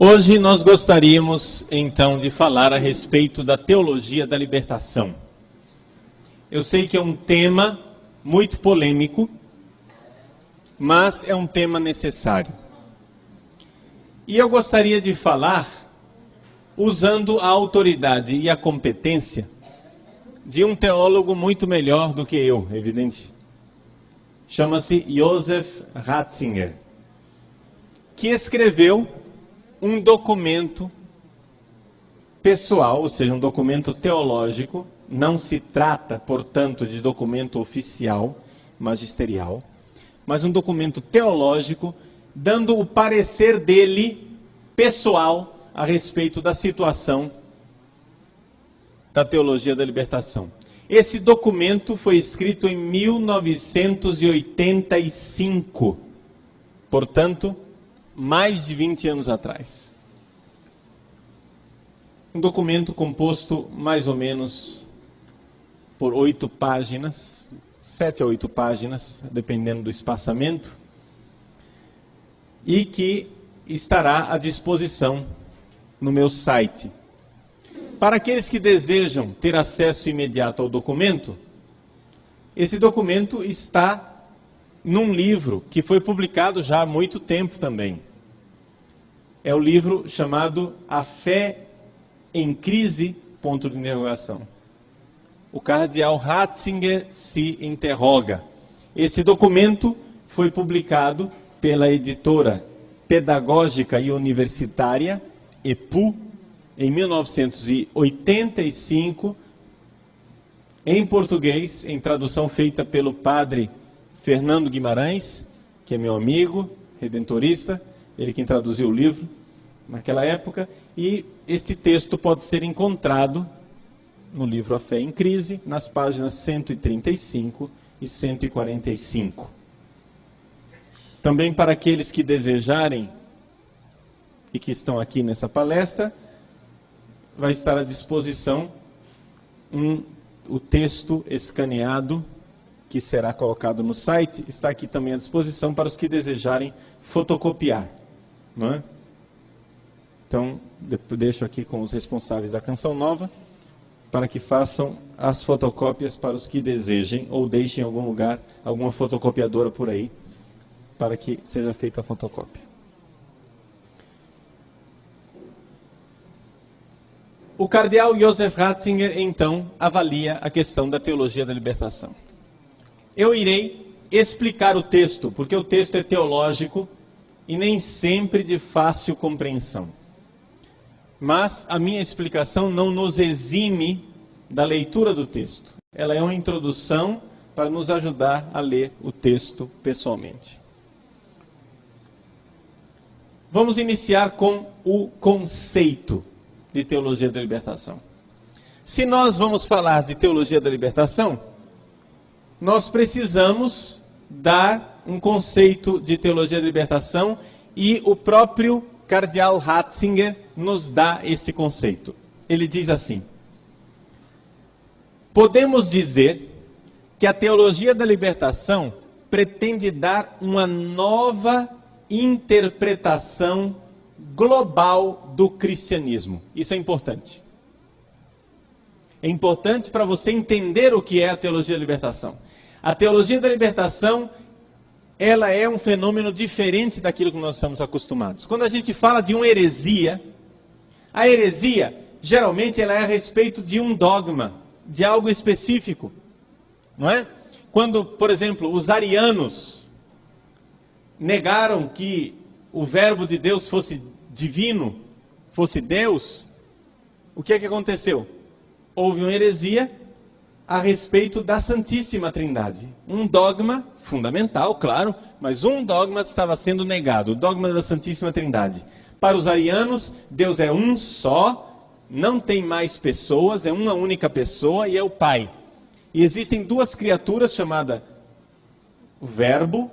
Hoje nós gostaríamos, então, de falar a respeito da teologia da libertação. Eu sei que é um tema muito polêmico, mas é um tema necessário. E eu gostaria de falar usando a autoridade e a competência de um teólogo muito melhor do que eu, evidente. Chama-se Joseph Ratzinger, que escreveu um documento pessoal, ou seja, um documento teológico. Não se trata, portanto, de documento oficial, magisterial, mas um documento teológico, dando o parecer dele, pessoal, a respeito da situação da teologia da libertação. Esse documento foi escrito em 1985, portanto, mais de 20 anos atrás. Um documento composto mais ou menos por 8 páginas, 7 a 8 páginas, dependendo do espaçamento, e que estará à disposição no meu site. Para aqueles que desejam ter acesso imediato ao documento, esse documento está num livro que foi publicado já há muito tempo também. É o livro chamado A Fé em Crise, ponto de interrogação. O cardeal Ratzinger se interroga. Esse documento foi publicado pela editora pedagógica e universitária, EPU, em 1985, em português, em tradução feita pelo padre Fernando Guimarães, que é meu amigo, redentorista, ele quem traduziu o livro naquela época, e este texto pode ser encontrado no livro A Fé em Crise, nas páginas 135 e 145. Também para aqueles que desejarem e que estão aqui nessa palestra, vai estar à disposição o texto escaneado que será colocado no site, está aqui também à disposição para os que desejarem fotocopiar, não é? Então, deixo aqui com os responsáveis da Canção Nova, para que façam as fotocópias para os que desejem, ou deixem em algum lugar, alguma fotocopiadora por aí, para que seja feita a fotocópia. O cardeal Joseph Ratzinger, então, avalia a questão da teologia da libertação. Eu irei explicar o texto, porque o texto é teológico e nem sempre de fácil compreensão. Mas a minha explicação não nos exime da leitura do texto. Ela é uma introdução para nos ajudar a ler o texto pessoalmente. Vamos iniciar com o conceito de teologia da libertação. Se nós vamos falar de teologia da libertação, nós precisamos dar um conceito de teologia da libertação e o próprio cardeal Ratzinger nos dá este conceito. Ele diz assim: podemos dizer que a teologia da libertação pretende dar uma nova interpretação global do cristianismo. Isso é importante. É importante para você entender o que é a teologia da libertação. A teologia da libertação, ela é um fenômeno diferente daquilo que nós estamos acostumados. Quando a gente fala de uma heresia, a heresia, geralmente, ela é a respeito de um dogma, de algo específico, não é? Quando, por exemplo, os arianos negaram que o verbo de Deus fosse divino, fosse Deus, o que é que aconteceu? Houve uma heresia a respeito da Santíssima Trindade. Um dogma fundamental, claro, mas um dogma estava sendo negado, o dogma da Santíssima Trindade. Para os arianos, Deus é um só, não tem mais pessoas, é uma única pessoa e é o Pai. E existem duas criaturas chamadas o Verbo,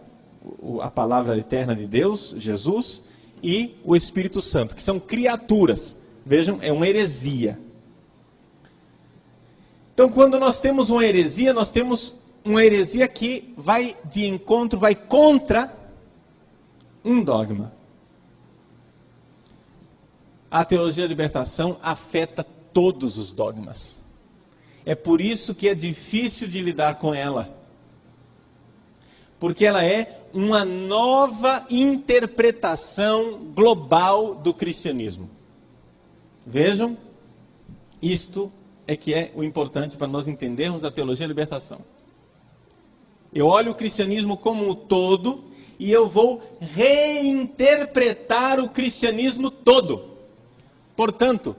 a palavra eterna de Deus, Jesus, e o Espírito Santo, que são criaturas. Vejam, é uma heresia. Então, quando nós temos uma heresia, nós temos uma heresia que vai de encontro, vai contra um dogma. a teologia da libertação afeta todos os dogmas. É por isso que é difícil de lidar com ela. Porque ela é uma nova interpretação global do cristianismo. Vejam, isto é que é o importante para nós entendermos a teologia da libertação. Eu olho o cristianismo como um todo e eu vou reinterpretar o cristianismo todo. Portanto,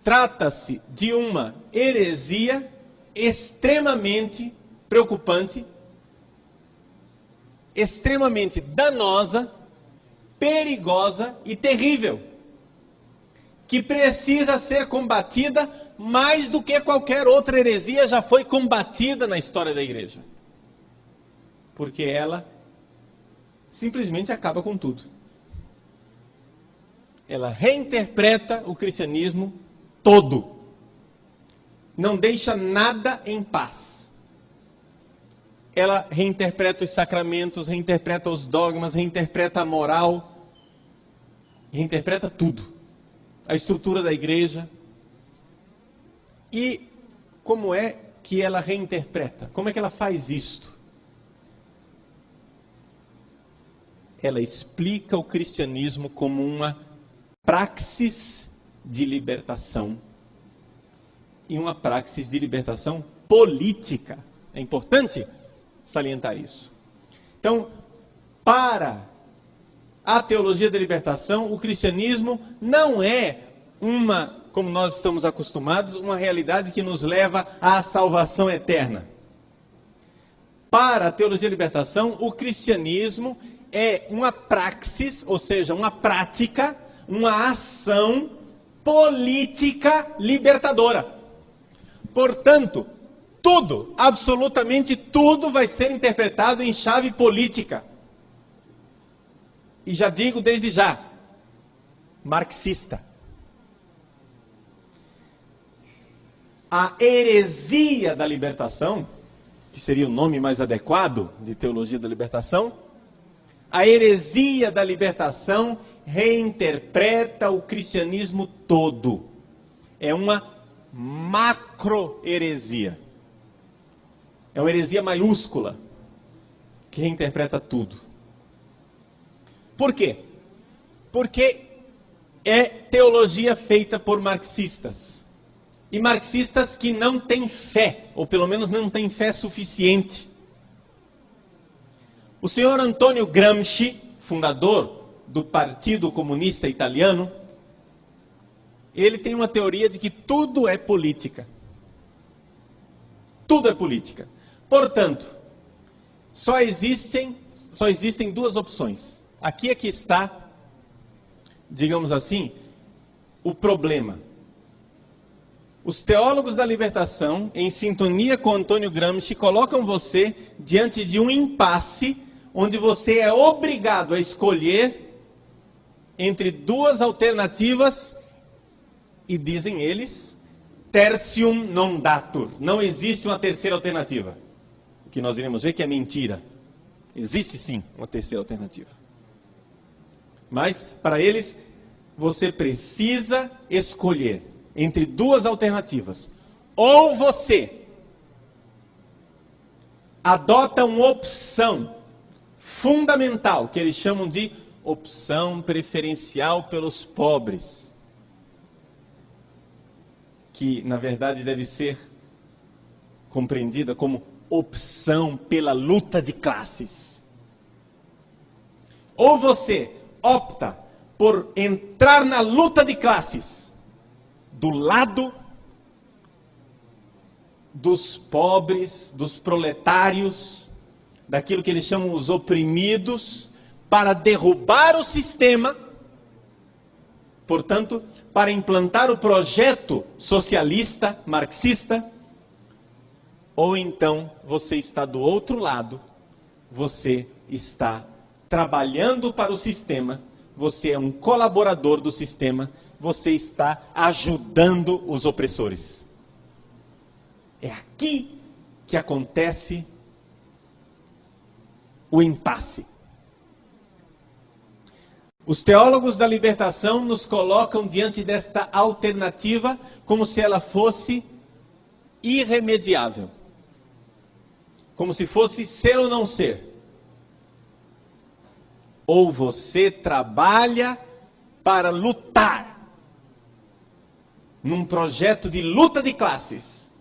trata-se de uma heresia extremamente preocupante, extremamente danosa, perigosa e terrível, que precisa ser combatida mais do que qualquer outra heresia já foi combatida na história da igreja. Porque ela simplesmente acaba com tudo. Ela reinterpreta o cristianismo todo. Não deixa nada em paz. Ela reinterpreta os sacramentos, reinterpreta os dogmas, reinterpreta a moral, reinterpreta tudo. A estrutura da igreja. E como é que ela reinterpreta? Como é que ela faz isto? Ela explica o cristianismo como uma praxis de libertação. E uma praxis de libertação política. É importante salientar isso. Então, para a teologia da libertação, o cristianismo não é uma, como nós estamos acostumados, uma realidade que nos leva à salvação eterna. Para a teologia da libertação, o cristianismo é uma praxis, ou seja, uma prática, uma ação política libertadora. Portanto, tudo, absolutamente tudo vai ser interpretado em chave política. E já digo desde já, marxista. A heresia da libertação, que seria o nome mais adequado de teologia da libertação, a heresia da libertação reinterpreta o cristianismo todo. É uma macro-heresia. É uma heresia maiúscula, que reinterpreta tudo. Por quê? Porque é teologia feita por marxistas. E marxistas que não têm fé, ou pelo menos não têm fé suficiente. O senhor Antonio Gramsci, fundador do Partido Comunista Italiano, ele tem uma teoria de que tudo é política. Tudo é política. Portanto, só existem duas opções. Aqui é que está, digamos assim, o problema. Os teólogos da libertação, em sintonia com Antônio Gramsci, colocam você diante de um impasse, onde você é obrigado a escolher entre duas alternativas, e dizem eles, tertium non datur. Não existe uma terceira alternativa. O que nós iremos ver que é mentira. Existe sim uma terceira alternativa. Mas, para eles, você precisa escolher entre duas alternativas. Ou você adota uma opção fundamental, que eles chamam de opção preferencial pelos pobres, que na verdade deve ser compreendida como opção pela luta de classes. Ou você opta por entrar na luta de classes do lado dos pobres, dos proletários, daquilo que eles chamam os oprimidos, para derrubar o sistema, portanto, para implantar o projeto socialista, marxista, ou então você está do outro lado, você está trabalhando para o sistema, você é um colaborador do sistema, você está ajudando os opressores. É aqui que acontece o impasse. Os teólogos da libertação nos colocam diante desta alternativa como se ela fosse irremediável. Como se fosse ser ou não ser. Ou você trabalha para lutar num projeto de luta de classes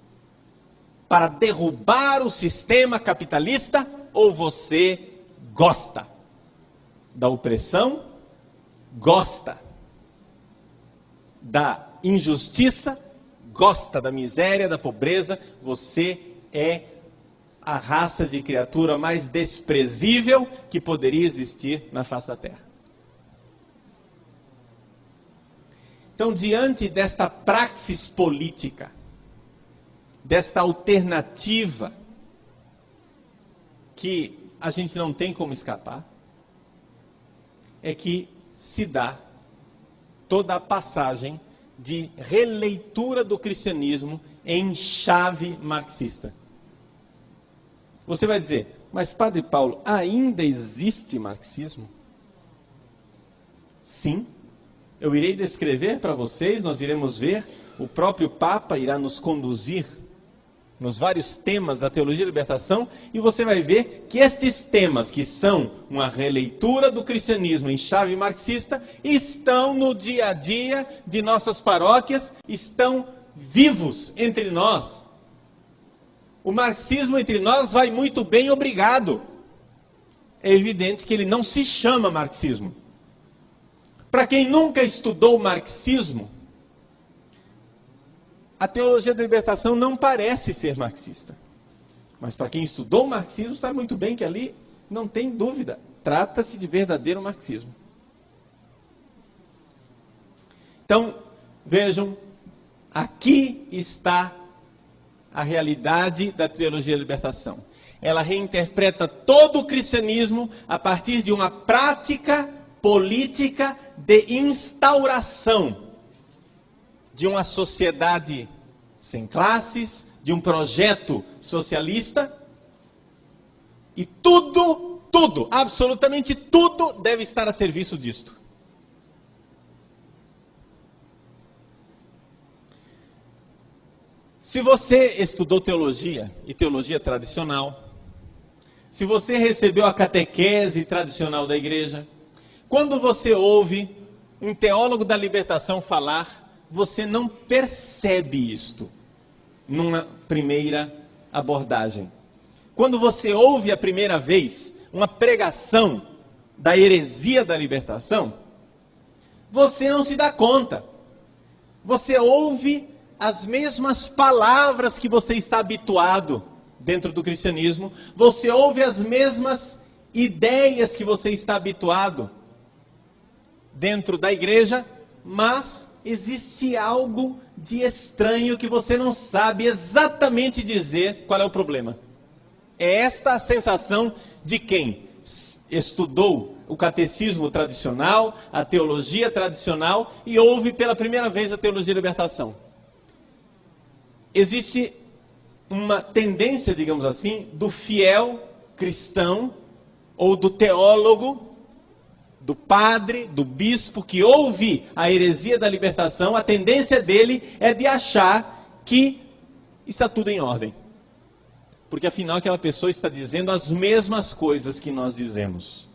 para derrubar o sistema capitalista, ou você gosta da opressão, gosta da injustiça, gosta da miséria, da pobreza, você é a raça de criatura mais desprezível que poderia existir na face da Terra. Então, diante desta praxis política, desta alternativa que a gente não tem como escapar, é que se dá toda a passagem de releitura do cristianismo em chave marxista. Você vai dizer, mas Padre Paulo, ainda existe marxismo? Sim, eu irei descrever para vocês, nós iremos ver, o próprio Papa irá nos conduzir nos vários temas da teologia da libertação, e você vai ver que estes temas, que são uma releitura do cristianismo em chave marxista, estão no dia a dia de nossas paróquias, estão vivos entre nós. O marxismo entre nós vai muito bem, obrigado. É evidente que ele não se chama marxismo. Para quem nunca estudou marxismo, a teologia da libertação não parece ser marxista. Mas para quem estudou o marxismo, sabe muito bem que ali não tem dúvida. Trata-se de verdadeiro marxismo. Então, vejam, aqui está a realidade da teologia da libertação. Ela reinterpreta todo o cristianismo a partir de uma prática política de instauração de uma sociedade sem classes, de um projeto socialista, e tudo, absolutamente tudo deve estar a serviço disto. Se você estudou teologia, e teologia tradicional, se você recebeu a catequese tradicional da igreja, quando você ouve um teólogo da libertação falar, você não percebe isto numa primeira abordagem. Quando você ouve a primeira vez uma pregação da heresia da libertação, você não se dá conta. Você ouve as mesmas palavras que você está habituado dentro do cristianismo, você ouve as mesmas ideias que você está habituado dentro da igreja, mas existe algo de estranho que você não sabe exatamente dizer qual é o problema. É esta a sensação de quem estudou o catecismo tradicional, a teologia tradicional e ouve pela primeira vez a teologia da libertação. Existe uma tendência, digamos assim, do fiel cristão ou do teólogo, do padre, do bispo que ouve a heresia da libertação, a tendência dele é de achar que está tudo em ordem. Porque afinal aquela pessoa está dizendo as mesmas coisas que nós dizemos.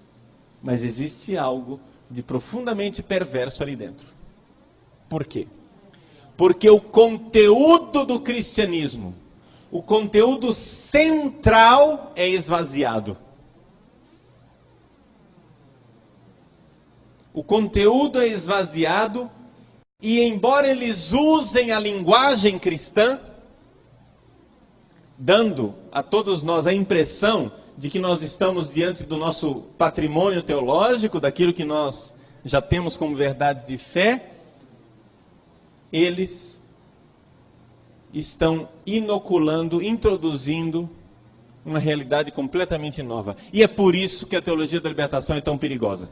Mas existe algo de profundamente perverso ali dentro. Por quê? Porque o conteúdo do cristianismo, o conteúdo central é esvaziado. O conteúdo é esvaziado e, embora eles usem a linguagem cristã, dando a todos nós a impressão de que nós estamos diante do nosso patrimônio teológico, daquilo que nós já temos como verdades de fé, eles estão inoculando, introduzindo uma realidade completamente nova. E é por isso que a teologia da libertação é tão perigosa.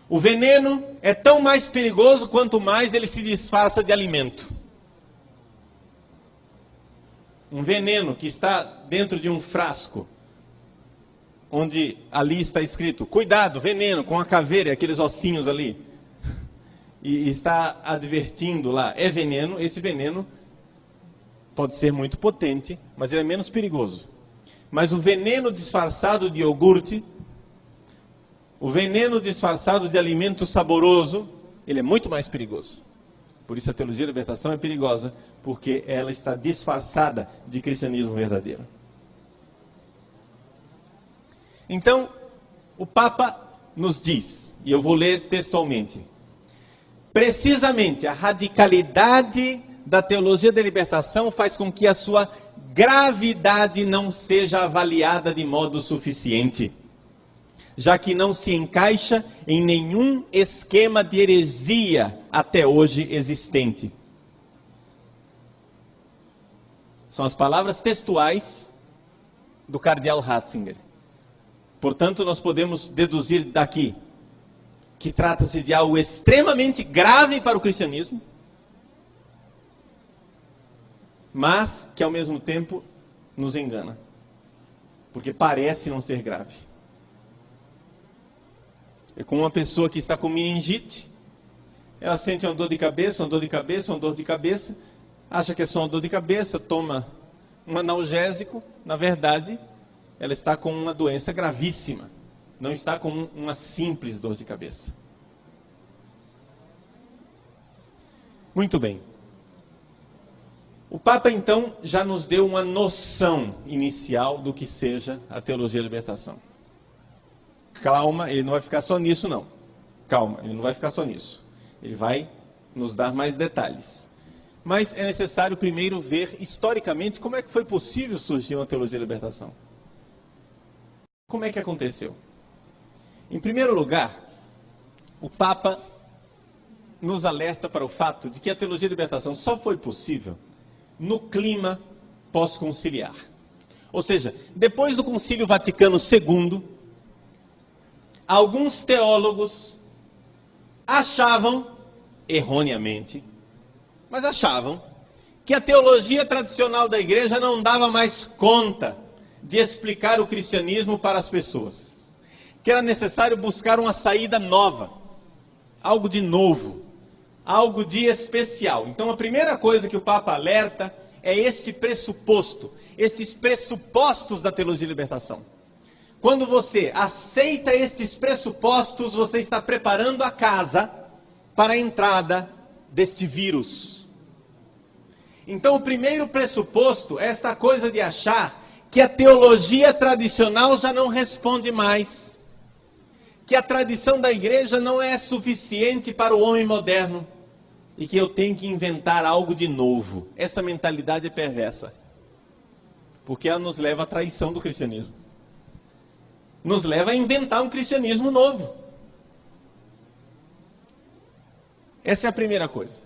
O veneno é tão mais perigoso quanto mais ele se disfarça de alimento. Um veneno que está dentro de um frasco, onde ali está escrito, cuidado, veneno, com a caveira e aqueles ossinhos ali, e está advertindo lá, é veneno, esse veneno pode ser muito potente, mas ele é menos perigoso. Mas o veneno disfarçado de iogurte, o veneno disfarçado de alimento saboroso, ele é muito mais perigoso. Por isso a teologia da libertação é perigosa, porque ela está disfarçada de cristianismo verdadeiro. Então, o Papa nos diz, e eu vou ler textualmente, precisamente a radicalidade da teologia da libertação faz com que a sua gravidade não seja avaliada de modo suficiente, já que não se encaixa em nenhum esquema de heresia até hoje existente. São as palavras textuais do cardeal Ratzinger. Portanto, nós podemos deduzir daqui que trata-se de algo extremamente grave para o cristianismo, mas que ao mesmo tempo nos engana, porque parece não ser grave. É como uma pessoa que está com meningite, ela sente uma dor de cabeça, uma dor de cabeça, uma dor de cabeça, acha que é só uma dor de cabeça, toma um analgésico, na verdade, ela está com uma doença gravíssima, não está com uma simples dor de cabeça. Muito bem. O Papa, então, já nos deu uma noção inicial do que seja a teologia da libertação. Calma, ele não vai ficar só nisso, não. Calma, ele não vai ficar só nisso. Ele vai nos dar mais detalhes. Mas é necessário primeiro ver, historicamente, como é que foi possível surgir uma teologia da libertação. Como é que aconteceu? Em primeiro lugar, o Papa nos alerta para o fato de que a teologia da libertação só foi possível no clima pós-conciliar. Ou seja, depois do Concílio Vaticano II, alguns teólogos achavam, erroneamente, mas achavam, que a teologia tradicional da igreja não dava mais conta de explicar o cristianismo para as pessoas. Que era necessário buscar uma saída nova, algo de novo, algo de especial. Então a primeira coisa que o Papa alerta é este pressuposto, estes pressupostos da teologia de libertação. Quando você aceita estes pressupostos, você está preparando a casa para a entrada deste vírus. Então o primeiro pressuposto é esta coisa de achar que a teologia tradicional já não responde mais, que a tradição da igreja não é suficiente para o homem moderno e que eu tenho que inventar algo de novo. Essa mentalidade é perversa, porque ela nos leva à traição do cristianismo. Nos leva a inventar um cristianismo novo. Essa é a primeira coisa.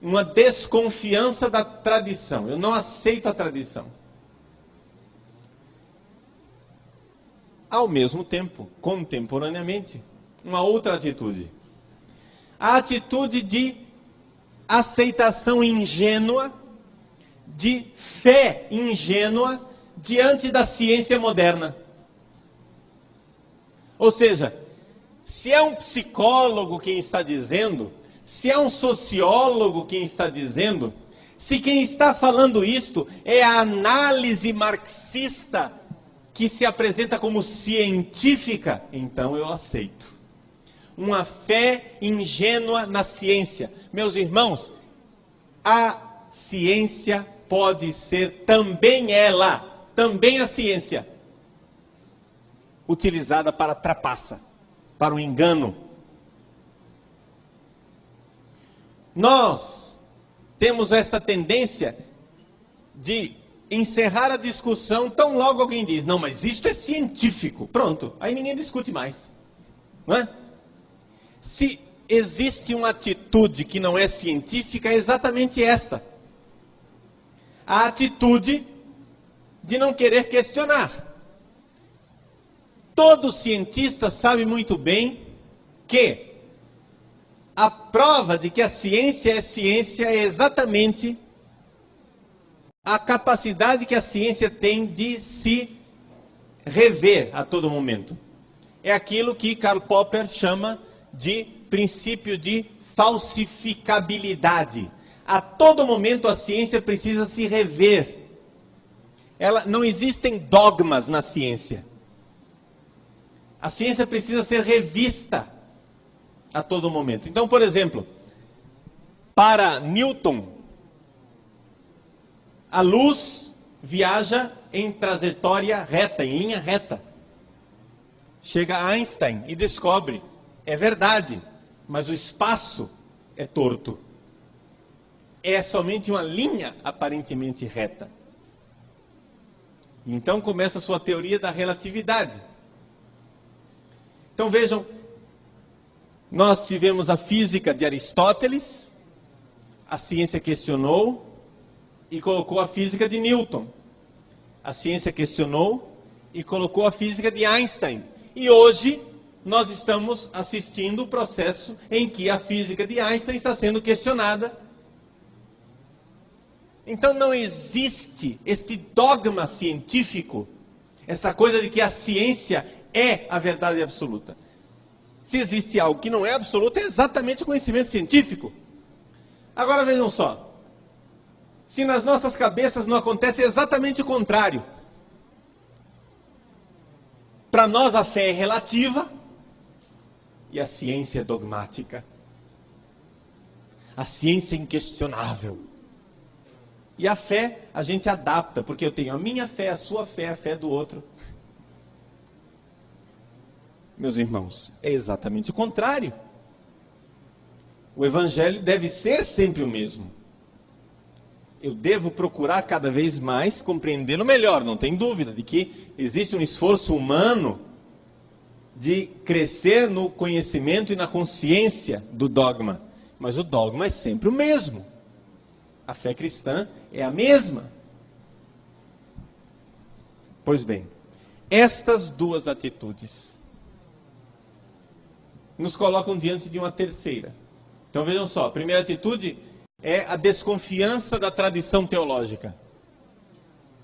Uma desconfiança da tradição. Eu não aceito a tradição. Ao mesmo tempo, contemporaneamente, uma outra atitude. A atitude de aceitação ingênua, de fé ingênua diante da ciência moderna. Ou seja, se é um psicólogo quem está dizendo, se é um sociólogo quem está dizendo, se quem está falando isto é a análise marxista que se apresenta como científica, então eu aceito. Uma fé ingênua na ciência. Meus irmãos, a ciência pode ser também ela, também a ciência, utilizada para trapaça, para o engano. Nós temos esta tendência de encerrar a discussão tão logo alguém diz, não, mas isto é científico. Pronto, aí ninguém discute mais. Não é? Se existe uma atitude que não é científica, é exatamente esta. A atitude de não querer questionar. Todo cientista sabe muito bem que a prova de que a ciência é exatamente a capacidade que a ciência tem de se rever a todo momento. É aquilo que Karl Popper chama de princípio de falsificabilidade. A todo momento a ciência precisa se rever. Não existem dogmas na ciência. A ciência precisa ser revista a todo momento. Então, por exemplo, para Newton, a luz viaja em trajetória reta, em linha reta. Chega Einstein e descobre, é verdade, mas o espaço é torto. É somente uma linha aparentemente reta. Então começa a sua teoria da relatividade. Então vejam, nós tivemos a física de Aristóteles, a ciência questionou e colocou a física de Newton. A ciência questionou e colocou a física de Einstein. E hoje nós estamos assistindo o processo em que a física de Einstein está sendo questionada. Então não existe este dogma científico, essa coisa de que a ciência é a verdade absoluta. Se existe algo que não é absoluto, é exatamente o conhecimento científico. Agora vejam só, se nas nossas cabeças não acontece exatamente o contrário. Para nós a fé é relativa e a ciência é dogmática. A ciência é inquestionável. E a fé a gente adapta, porque eu tenho a minha fé, a sua fé, a fé do outro. Meus irmãos, é exatamente o contrário. O evangelho deve ser sempre o mesmo. Eu devo procurar cada vez mais compreendê-lo melhor, não tem dúvida de que existe um esforço humano de crescer no conhecimento e na consciência do dogma. Mas o dogma é sempre o mesmo. A fé cristã é a mesma. Pois bem, estas duas atitudes nos colocam diante de uma terceira. Então vejam só, a primeira atitude é a desconfiança da tradição teológica.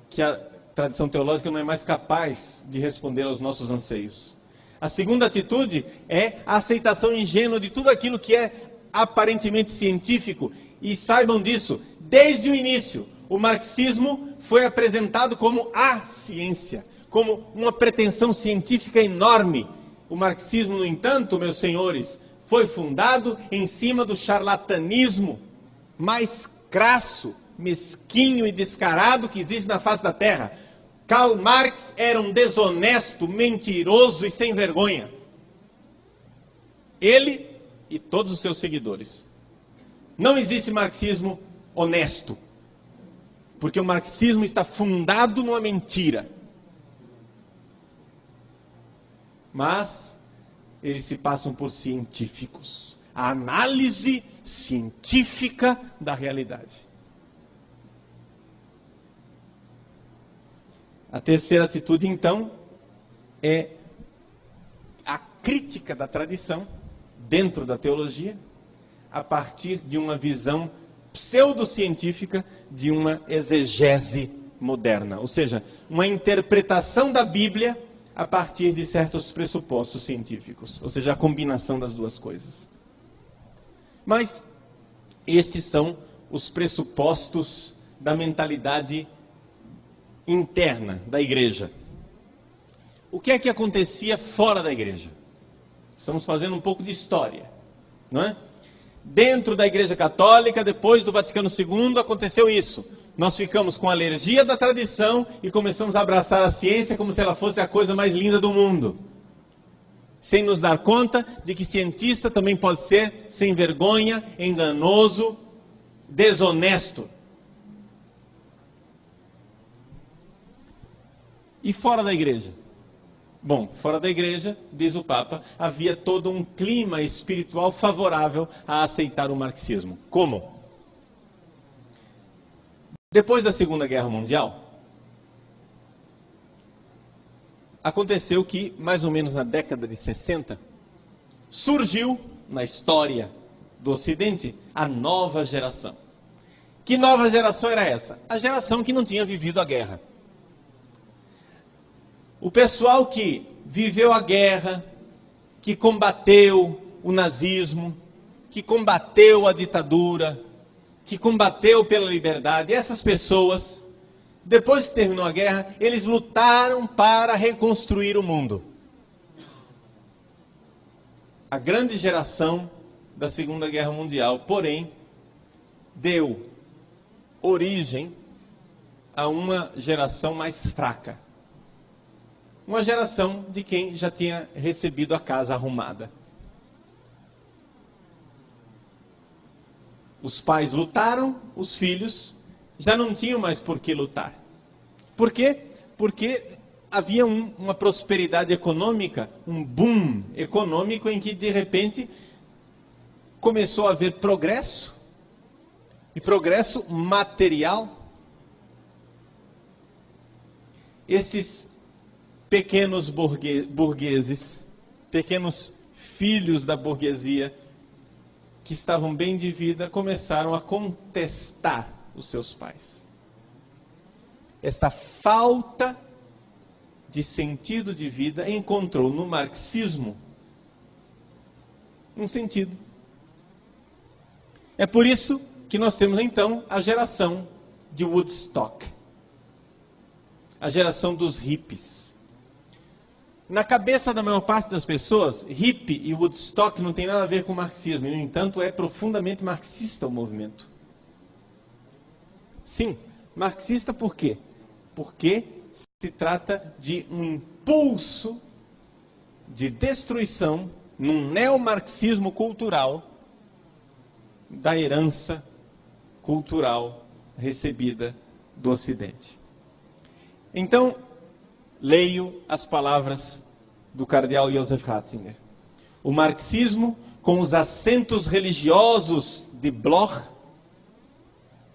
Que a tradição teológica não é mais capaz de responder aos nossos anseios. A segunda atitude é a aceitação ingênua de tudo aquilo que é aparentemente científico. E saibam disso, desde o início, o marxismo foi apresentado como a ciência, como uma pretensão científica enorme. O marxismo, no entanto, meus senhores, foi fundado em cima do charlatanismo mais crasso, mesquinho e descarado que existe na face da terra. Karl Marx era um desonesto, mentiroso e sem vergonha. Ele e todos os seus seguidores. Não existe marxismo honesto, porque o marxismo está fundado numa mentira. Mas eles se passam por científicos. A análise científica da realidade. A terceira atitude, então, é a crítica da tradição dentro da teologia, a partir de uma visão pseudocientífica de uma exegese moderna, ou seja, uma interpretação da Bíblia a partir de certos pressupostos científicos, ou seja, a combinação das duas coisas. Mas estes são os pressupostos da mentalidade interna da igreja. O que é que acontecia fora da igreja? Estamos fazendo um pouco de história, não é? Dentro da Igreja Católica, depois do Vaticano II, aconteceu isso. Nós ficamos com alergia da tradição e começamos a abraçar a ciência como se ela fosse a coisa mais linda do mundo. Sem nos dar conta de que cientista também pode ser sem vergonha, enganoso, desonesto. E fora da igreja? Bom, fora da igreja, diz o Papa, havia todo um clima espiritual favorável a aceitar o marxismo. Como? Depois da Segunda Guerra Mundial, aconteceu que, mais ou menos na década de 60, surgiu na história do Ocidente a nova geração. Que nova geração era essa? A geração que não tinha vivido a guerra. O pessoal que viveu a guerra, que combateu o nazismo, que combateu a ditadura, que combateu pela liberdade, essas pessoas, depois que terminou a guerra, eles lutaram para reconstruir o mundo. A grande geração da Segunda Guerra Mundial, porém, deu origem a uma geração mais fraca. Uma geração de quem já tinha recebido a casa arrumada. Os pais lutaram, os filhos já não tinham mais por que lutar. Por quê? Porque havia uma prosperidade econômica, um boom econômico em que de repente começou a haver progresso, e progresso material. Esses pequenos burgueses, pequenos filhos da burguesia, que estavam bem de vida, começaram a contestar os seus pais. Esta falta de sentido de vida encontrou no marxismo um sentido. É por isso que nós temos então a geração de Woodstock, a geração dos hippies. Na cabeça da maior parte das pessoas, hippie e Woodstock não tem nada a ver com marxismo, e, no entanto, é profundamente marxista o movimento. Sim, marxista por quê? Porque se trata de um impulso de destruição, num neomarxismo cultural, da herança cultural recebida do Ocidente. Então, leio as palavras do cardeal Joseph Ratzinger. O marxismo, com os acentos religiosos de Bloch.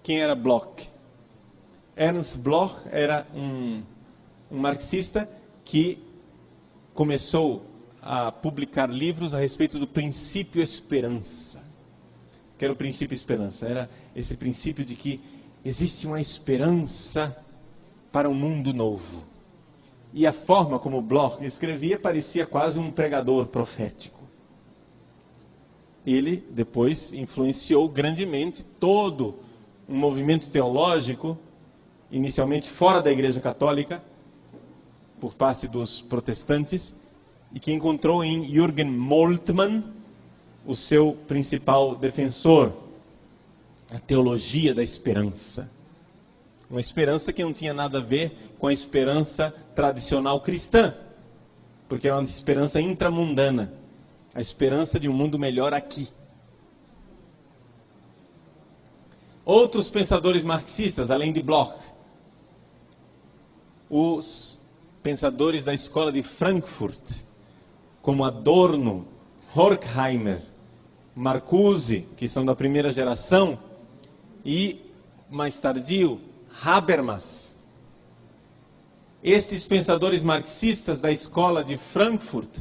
Quem era Bloch? Ernst Bloch era um marxista que começou a publicar livros a respeito do princípio esperança. Que era o princípio esperança? Era esse princípio de que existe uma esperança para um mundo novo. E a forma como Bloch escrevia parecia quase um pregador profético. Ele depois influenciou grandemente todo um movimento teológico, inicialmente fora da Igreja Católica, por parte dos protestantes, e que encontrou em Jürgen Moltmann o seu principal defensor, a teologia da esperança. Uma esperança que não tinha nada a ver com a esperança tradicional cristã, porque é uma esperança intramundana, a esperança de um mundo melhor aqui. Outros pensadores marxistas, além de Bloch, os pensadores da escola de Frankfurt, como Adorno, Horkheimer, Marcuse, que são da primeira geração, e, mais tardio, Habermas. Esses pensadores marxistas da escola de Frankfurt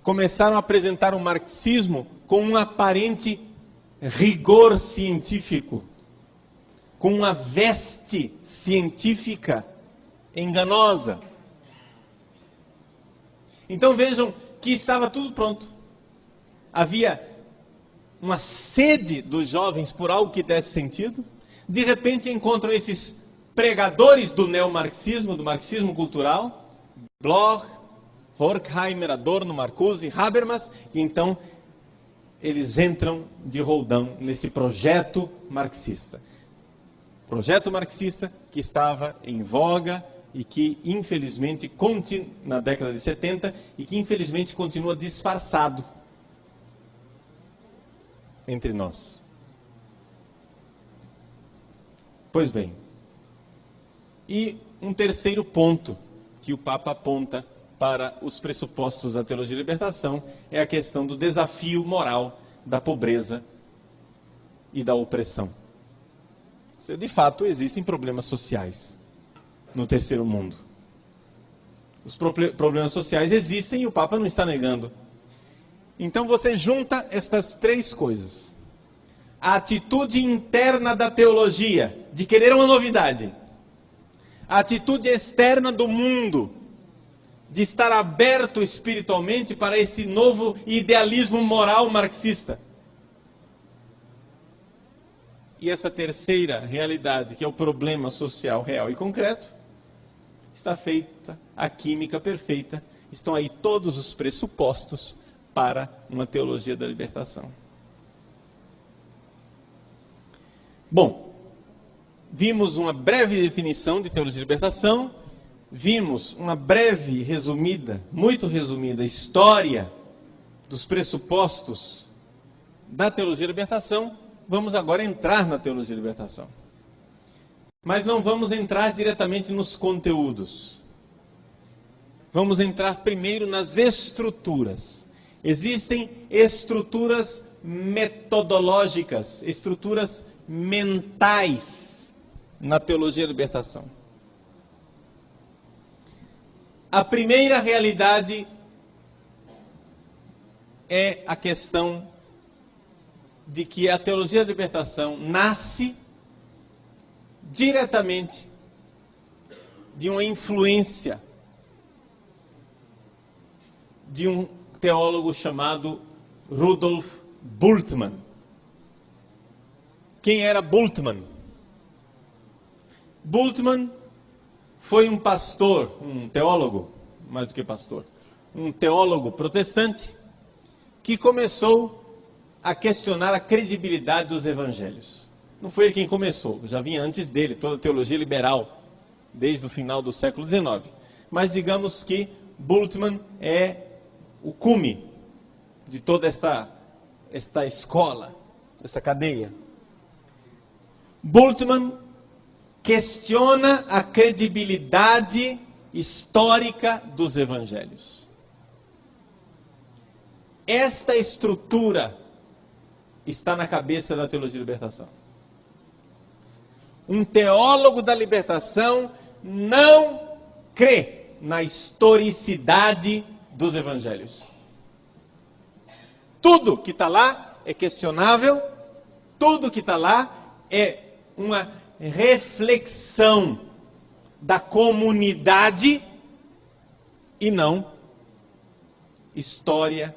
começaram a apresentar o marxismo com um aparente rigor científico, com uma veste científica enganosa. Então vejam que estava tudo pronto. Havia uma sede dos jovens por algo que desse sentido. De repente encontram esses pregadores do neomarxismo, do marxismo cultural, Bloch, Horkheimer, Adorno, Marcuse, Habermas, e então eles entram de roldão nesse projeto marxista. Projeto marxista que estava em voga e que infelizmente, na década de 70, e que infelizmente continua disfarçado entre nós. Pois bem, e um terceiro ponto que o Papa aponta para os pressupostos da teologia da libertação é a questão do desafio moral da pobreza e da opressão. De fato, existem problemas sociais no terceiro mundo. Os problemas sociais existem e o Papa não está negando. Então você junta estas três coisas. A atitude interna da teologia, de querer uma novidade. A atitude externa do mundo, de estar aberto espiritualmente para esse novo idealismo moral marxista. E essa terceira realidade, que é o problema social real e concreto, está feita a química perfeita, estão aí todos os pressupostos para uma teologia da libertação. Bom, vimos uma breve definição de teologia de libertação, vimos uma breve, resumida, muito resumida, história dos pressupostos da teologia da libertação. Vamos agora entrar na teologia da libertação. Mas não vamos entrar diretamente nos conteúdos. Vamos entrar primeiro nas estruturas. Existem estruturas metodológicas, estruturas mentais na teologia da libertação. A primeira realidade é a questão de que a teologia da libertação nasce diretamente de uma influência de um teólogo chamado Rudolf Bultmann. Quem era Bultmann? Bultmann foi um pastor, um teólogo, mais do que pastor, um teólogo protestante que começou a questionar a credibilidade dos evangelhos. Não foi ele quem começou, já vinha antes dele, toda a teologia liberal, desde o final do século XIX. Mas digamos que Bultmann é o cume de toda esta escola, esta cadeia. Bultmann questiona a credibilidade histórica dos evangelhos. Esta estrutura está na cabeça da teologia da libertação. Um teólogo da libertação não crê na historicidade dos evangelhos. Tudo que está lá é questionável, tudo que está lá é uma reflexão da comunidade e não história,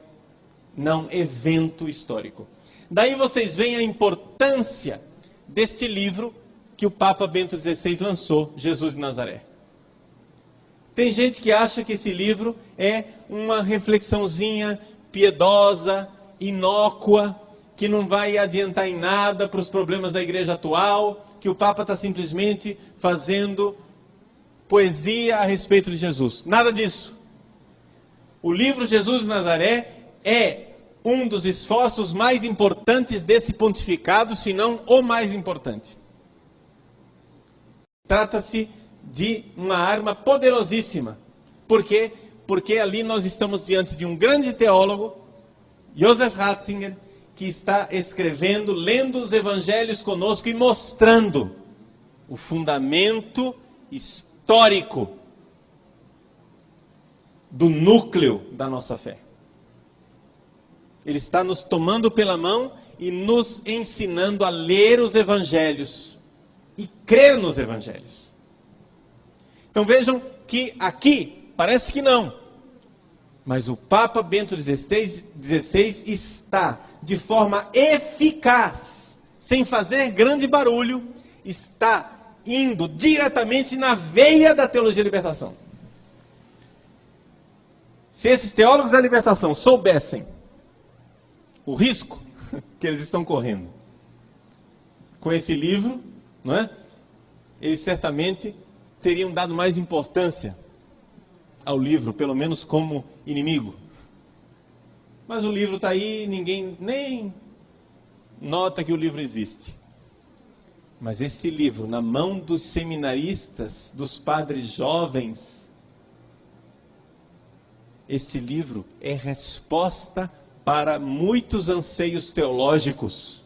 não evento histórico. Daí vocês veem a importância deste livro que o Papa Bento XVI lançou, Jesus de Nazaré. Tem gente que acha que esse livro é uma reflexãozinha piedosa, inócua, que não vai adiantar em nada para os problemas da igreja atual, que o Papa está simplesmente fazendo poesia a respeito de Jesus. Nada disso. O livro Jesus de Nazaré é um dos esforços mais importantes desse pontificado, se não o mais importante. Trata-se de uma arma poderosíssima. Por quê? Porque ali nós estamos diante de um grande teólogo, Joseph Ratzinger, que está escrevendo, lendo os evangelhos conosco e mostrando o fundamento histórico do núcleo da nossa fé. Ele está nos tomando pela mão e nos ensinando a ler os evangelhos e crer nos evangelhos. Então vejam que aqui parece que não, mas o Papa Bento XVI está de forma eficaz, sem fazer grande barulho, está indo diretamente na veia da teologia da libertação. Se esses teólogos da libertação soubessem o risco que eles estão correndo com esse livro, não é? Eles certamente teriam dado mais importância ao livro, pelo menos como inimigo. Mas o livro está aí, ninguém nem nota que o livro existe. Mas esse livro, na mão dos seminaristas, dos padres jovens, esse livro é resposta para muitos anseios teológicos.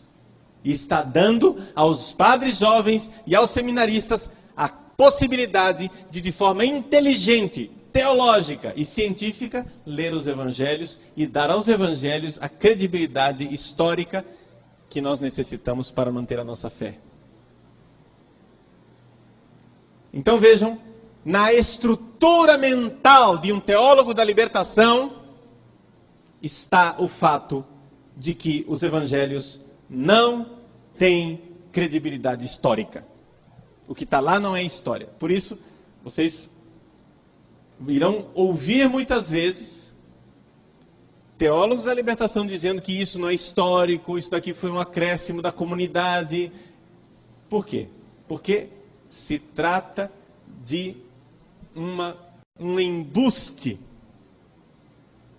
E está dando aos padres jovens e aos seminaristas a possibilidade de forma inteligente, teológica e científica, ler os evangelhos e dar aos evangelhos a credibilidade histórica que nós necessitamos para manter a nossa fé. Então vejam, na estrutura estrutura mental de um teólogo da libertação está o fato de que os evangelhos não têm credibilidade histórica. O que está lá não é história. Por isso, vocês irão ouvir muitas vezes teólogos da libertação dizendo que isso não é histórico, isso daqui foi um acréscimo da comunidade. Por quê? Porque se trata de um embuste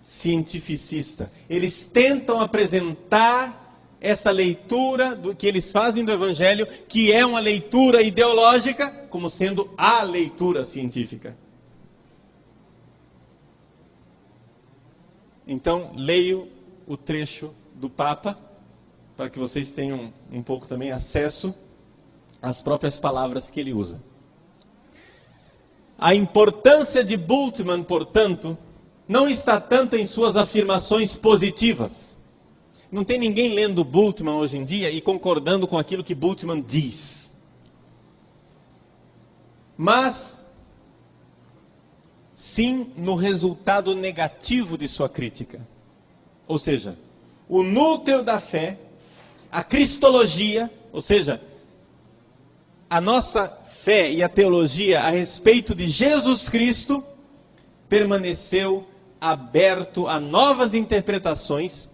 cientificista. Eles tentam apresentar essa leitura do que eles fazem do Evangelho, que é uma leitura ideológica, como sendo a leitura científica. Então, leio o trecho do Papa, para que vocês tenham um pouco também acesso às próprias palavras que ele usa. A importância de Bultmann, portanto, não está tanto em suas afirmações positivas. Não tem ninguém lendo Bultmann hoje em dia e concordando com aquilo que Bultmann diz. Mas, sim, no resultado negativo de sua crítica. Ou seja, o núcleo da fé, a cristologia, ou seja, a nossa fé e a teologia a respeito de Jesus Cristo, permaneceu aberto a novas interpretações,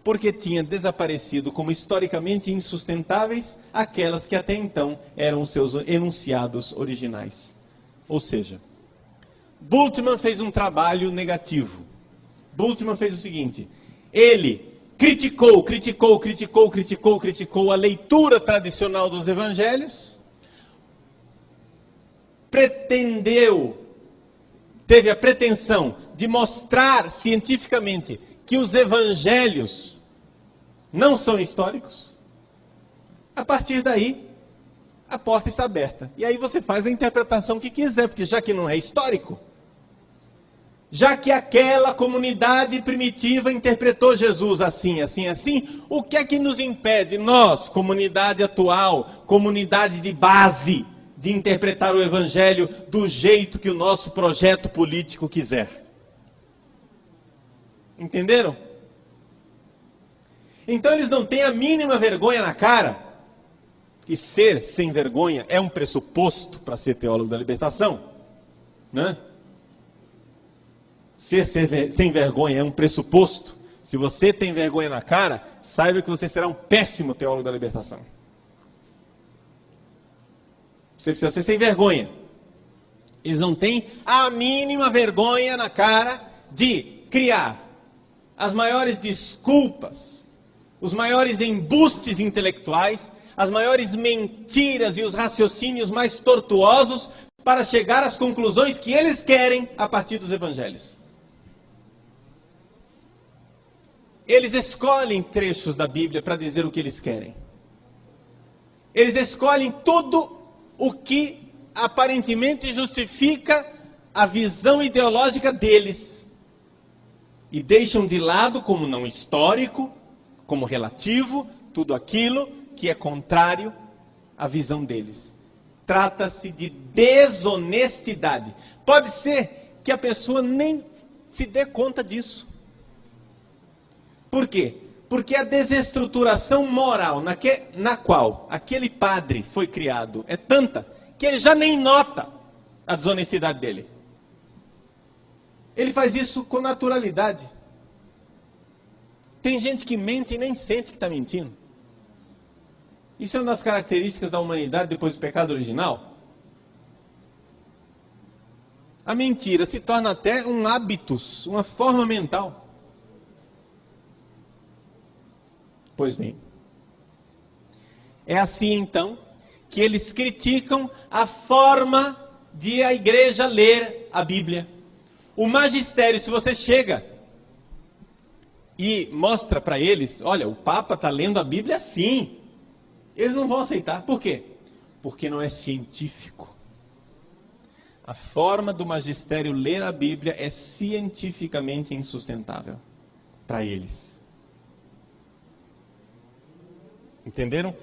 porque tinha desaparecido como historicamente insustentáveis aquelas que até então eram seus enunciados originais. Ou seja, Bultmann fez um trabalho negativo. Bultmann fez o seguinte: ele criticou a leitura tradicional dos evangelhos, teve a pretensão de mostrar cientificamente que os evangelhos não são históricos. A partir daí, a porta está aberta. E aí você faz a interpretação que quiser, porque já que não é histórico, já que aquela comunidade primitiva interpretou Jesus assim, o que é que nos impede, nós, comunidade atual, comunidade de base, de interpretar o Evangelho do jeito que o nosso projeto político quiser? Entenderam? Então eles não têm a mínima vergonha na cara, e ser sem vergonha é um pressuposto para ser teólogo da libertação, né? Ser sem vergonha é um pressuposto. Se você tem vergonha na cara, saiba que você será um péssimo teólogo da libertação. Você precisa ser sem vergonha. Eles não têm a mínima vergonha na cara de criar as maiores desculpas, os maiores embustes intelectuais, as maiores mentiras e os raciocínios mais tortuosos para chegar às conclusões que eles querem a partir dos evangelhos. Eles escolhem trechos da Bíblia para dizer o que eles querem. Eles escolhem tudo o que aparentemente justifica a visão ideológica deles. E deixam de lado como não histórico, como relativo, tudo aquilo que é contrário à visão deles. Trata-se de desonestidade. Pode ser que a pessoa nem se dê conta disso. Por quê? Porque a desestruturação moral na qual aquele padre foi criado é tanta que ele já nem nota a desonestidade dele. Ele faz isso com naturalidade. Tem gente que mente e nem sente que está mentindo. Isso é uma das características da humanidade depois do pecado original. A mentira se torna até um hábitus, uma forma mental. Pois bem, é assim então que eles criticam a forma de a igreja ler a Bíblia. O magistério, se você chega e mostra para eles, olha, o Papa está lendo a Bíblia assim, eles não vão aceitar. Por quê? Porque não é científico. A forma do magistério ler a Bíblia é cientificamente insustentável para eles. Entenderam?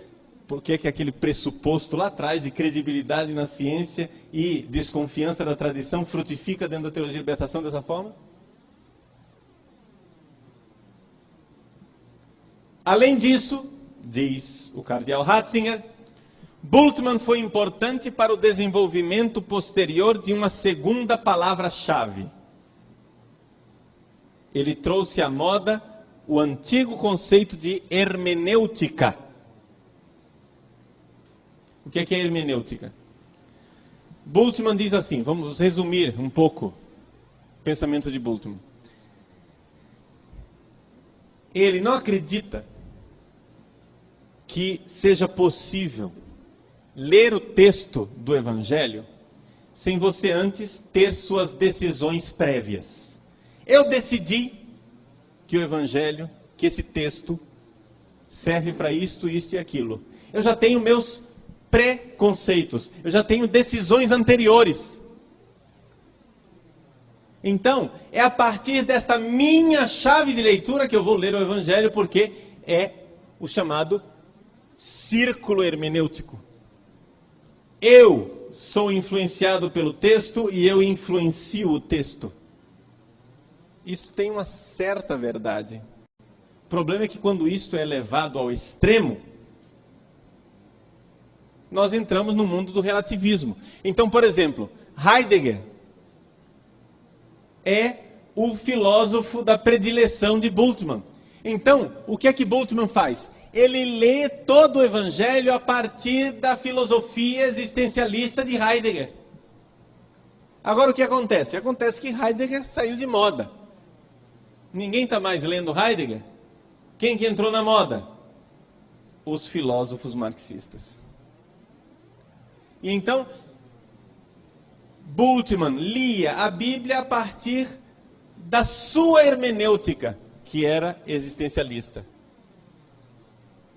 por que aquele pressuposto lá atrás de credibilidade na ciência e desconfiança da tradição frutifica dentro da teologia de libertação dessa forma? Além disso, diz o cardeal Ratzinger, Bultmann foi importante para o desenvolvimento posterior de uma segunda palavra-chave. Ele trouxe à moda o antigo conceito de hermenêutica. O que é hermenêutica? Bultmann diz assim, vamos resumir um pouco o pensamento de Bultmann. Ele não acredita que seja possível ler o texto do Evangelho sem você antes ter suas decisões prévias. Eu decidi que o Evangelho, que esse texto serve para isto, isto e aquilo. Eu já tenho meus preconceitos, eu já tenho decisões anteriores. Então, é a partir desta minha chave de leitura que eu vou ler o Evangelho, porque é o chamado círculo hermenêutico. Eu sou influenciado pelo texto e eu influencio o texto. Isso tem uma certa verdade. O problema é que quando isto é levado ao extremo, nós entramos no mundo do relativismo. Então, por exemplo, Heidegger é o filósofo da predileção de Bultmann. Então, o que é que Bultmann faz? Ele lê todo o Evangelho a partir da filosofia existencialista de Heidegger. Agora o que acontece? Acontece que Heidegger saiu de moda. Ninguém está mais lendo Heidegger. Quem que entrou na moda? Os filósofos marxistas. E então, Bultmann lia a Bíblia a partir da sua hermenêutica, que era existencialista.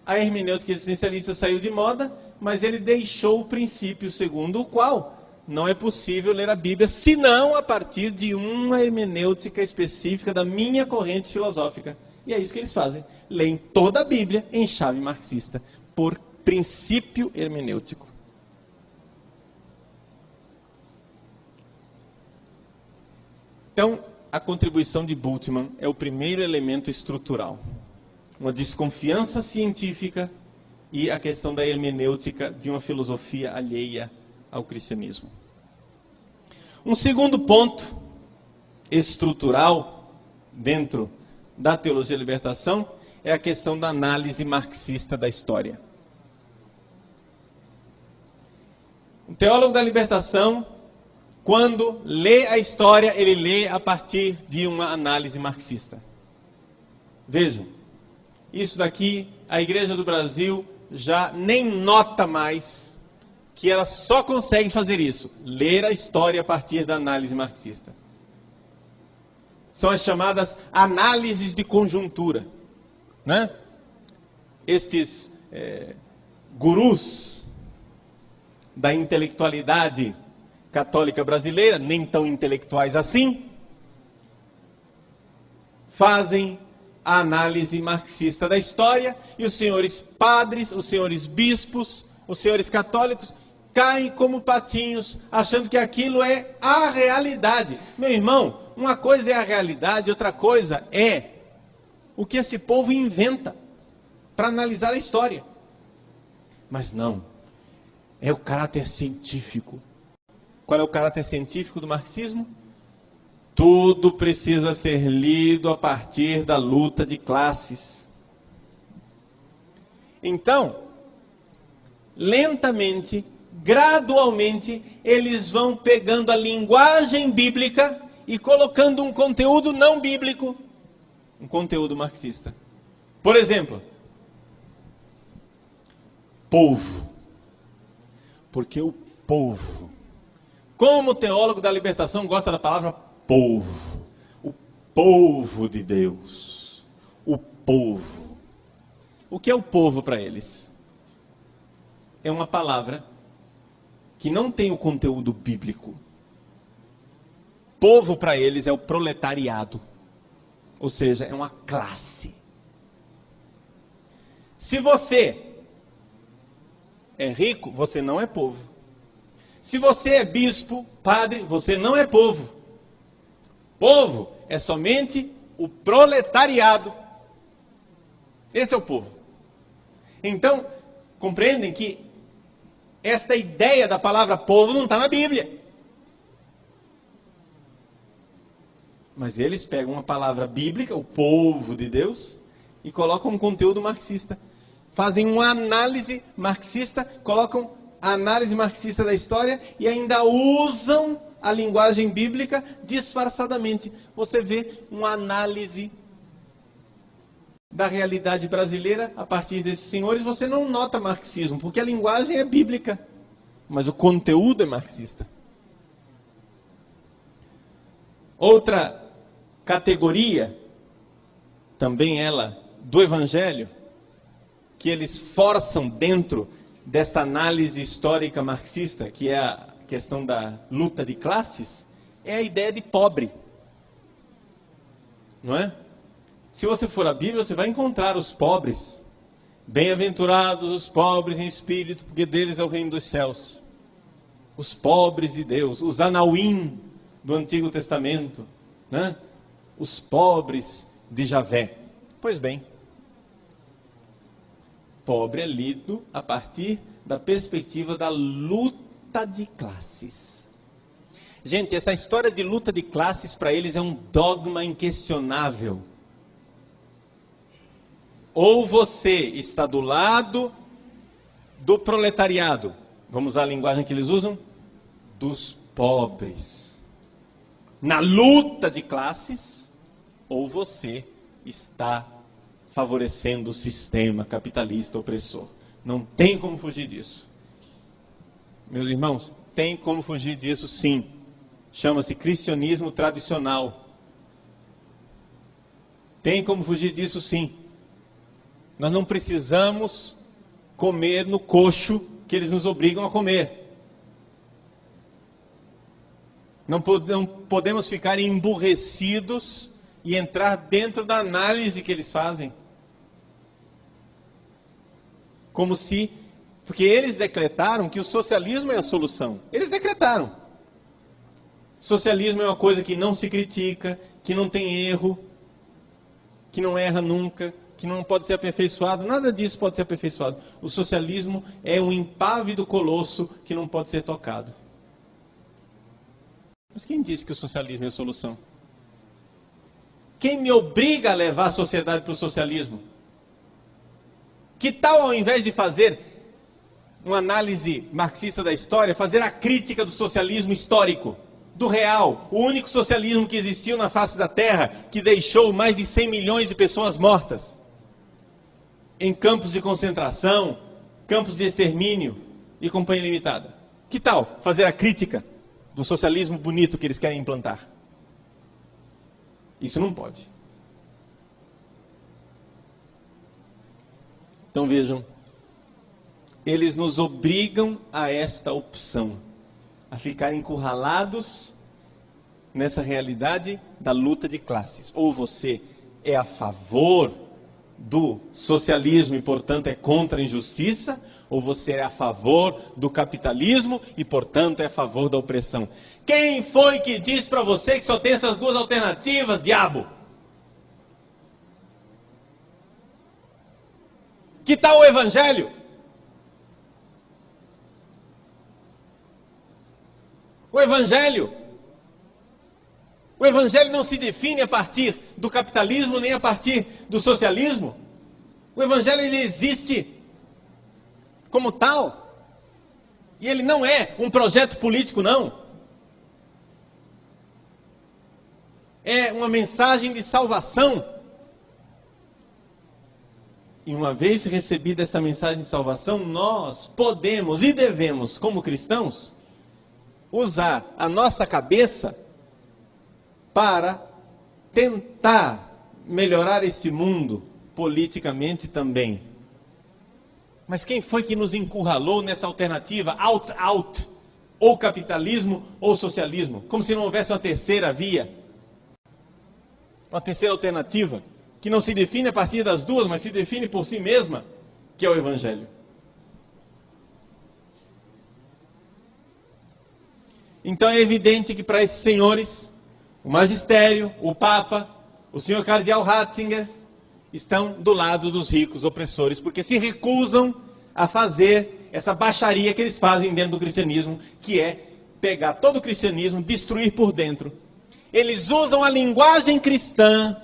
A hermenêutica existencialista saiu de moda, mas ele deixou o princípio segundo o qual não é possível ler a Bíblia senão a partir de uma hermenêutica específica da minha corrente filosófica. E é isso que eles fazem. Leem toda a Bíblia em chave marxista, por princípio hermenêutico. Então, a contribuição de Bultmann é o primeiro elemento estrutural. Uma desconfiança científica e a questão da hermenêutica de uma filosofia alheia ao cristianismo. Um segundo ponto estrutural dentro da teologia da libertação é a questão da análise marxista da história. O teólogo da libertação, quando lê a história, ele lê a partir de uma análise marxista. Vejam, isso daqui, a Igreja do Brasil já nem nota mais que ela só consegue fazer isso, ler a história a partir da análise marxista. São as chamadas análises de conjuntura, né? Estes gurus da intelectualidade católica brasileira, nem tão intelectuais assim, fazem a análise marxista da história, e os senhores padres, os senhores bispos, os senhores católicos caem como patinhos, achando que aquilo é a realidade. Meu irmão, uma coisa é a realidade, outra coisa é o que esse povo inventa para analisar a história. Mas não, é o caráter científico. Qual é o caráter científico do marxismo? Tudo precisa ser lido a partir da luta de classes. Então, lentamente, gradualmente, eles vão pegando a linguagem bíblica e colocando um conteúdo não bíblico, um conteúdo marxista. Por exemplo, povo. Porque o povo, como o teólogo da libertação gosta da palavra povo, o povo de Deus, o povo. O que é o povo para eles? É uma palavra que não tem o conteúdo bíblico. Povo para eles é o proletariado, ou seja, é uma classe. Se você é rico, você não é povo. Se você é bispo, padre, você não é povo. Povo é somente o proletariado. Esse é o povo. Então, compreendem que esta ideia da palavra povo não está na Bíblia. Mas eles pegam uma palavra bíblica, o povo de Deus, e colocam um conteúdo marxista. Fazem uma análise marxista, colocam a análise marxista da história e ainda usam a linguagem bíblica disfarçadamente. Você vê uma análise da realidade brasileira a partir desses senhores, você não nota marxismo, porque a linguagem é bíblica, mas o conteúdo é marxista. Outra categoria, também ela, do Evangelho, que eles forçam dentro desta análise histórica marxista, que é a questão da luta de classes, é a ideia de pobre. Não é? Se você for à Bíblia, você vai encontrar os pobres. Bem-aventurados os pobres em espírito, porque deles é o reino dos céus. Os pobres de Deus, os Anauim do Antigo Testamento, né? Os pobres de Javé. Pois bem, pobre é lido a partir da perspectiva da luta de classes. Gente, essa história de luta de classes para eles é um dogma inquestionável. Ou você está do lado do proletariado, vamos usar a linguagem que eles usam, dos pobres, na luta de classes, ou você está favorecendo o sistema capitalista opressor. Não tem como fugir disso. Meus irmãos, tem como fugir disso sim. Chama-se cristianismo tradicional. Tem como fugir disso sim. Nós não precisamos comer no coxo que eles nos obrigam a comer. Não podemos ficar emburrecidos e entrar dentro da análise que eles fazem. Como se... Porque eles decretaram que o socialismo é a solução. Eles decretaram. Socialismo é uma coisa que não se critica, que não tem erro, que não erra nunca, que não pode ser aperfeiçoado, nada disso pode ser aperfeiçoado. O socialismo é um impávido colosso que não pode ser tocado. Mas quem disse que o socialismo é a solução? Quem me obriga a levar a sociedade para o socialismo? Que tal, ao invés de fazer uma análise marxista da história, fazer a crítica do socialismo histórico, do real, o único socialismo que existiu na face da Terra, que deixou mais de 100 milhões de pessoas mortas, em campos de concentração, campos de extermínio e companhia limitada. Que tal fazer a crítica do socialismo bonito que eles querem implantar? Isso não pode. Então vejam, eles nos obrigam a esta opção, a ficar encurralados nessa realidade da luta de classes. Ou você é a favor do socialismo e, portanto, é contra a injustiça, ou você é a favor do capitalismo e, portanto, é a favor da opressão. Quem foi que disse para você que só tem essas duas alternativas, diabo? Que tal o Evangelho? O Evangelho não se define a partir do capitalismo nem a partir do socialismo. O Evangelho ele existe como tal. E ele não é um projeto político, não. É uma mensagem de salvação. E uma vez recebida esta mensagem de salvação, nós podemos e devemos, como cristãos, usar a nossa cabeça para tentar melhorar esse mundo politicamente também. Mas quem foi que nos encurralou nessa alternativa out, ou capitalismo ou socialismo? Como se não houvesse uma terceira via, uma terceira alternativa, que não se define a partir das duas, mas se define por si mesma, que é o Evangelho. Então é evidente que para esses senhores, o magistério, o Papa, o senhor cardeal Ratzinger, estão do lado dos ricos opressores, porque se recusam a fazer essa baixaria que eles fazem dentro do cristianismo, que é pegar todo o cristianismo, destruir por dentro. Eles usam a linguagem cristã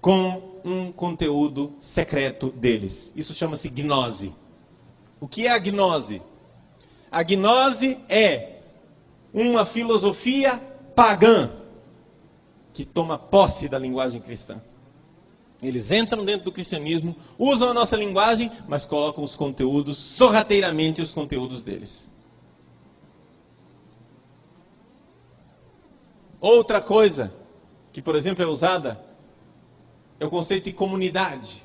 com um conteúdo secreto deles. Isso chama-se gnose. O que é a gnose? A gnose é uma filosofia pagã que toma posse da linguagem cristã. Eles entram dentro do cristianismo, usam a nossa linguagem, mas colocam os conteúdos, sorrateiramente os conteúdos deles. Outra coisa que, por exemplo, é usada é o conceito de comunidade.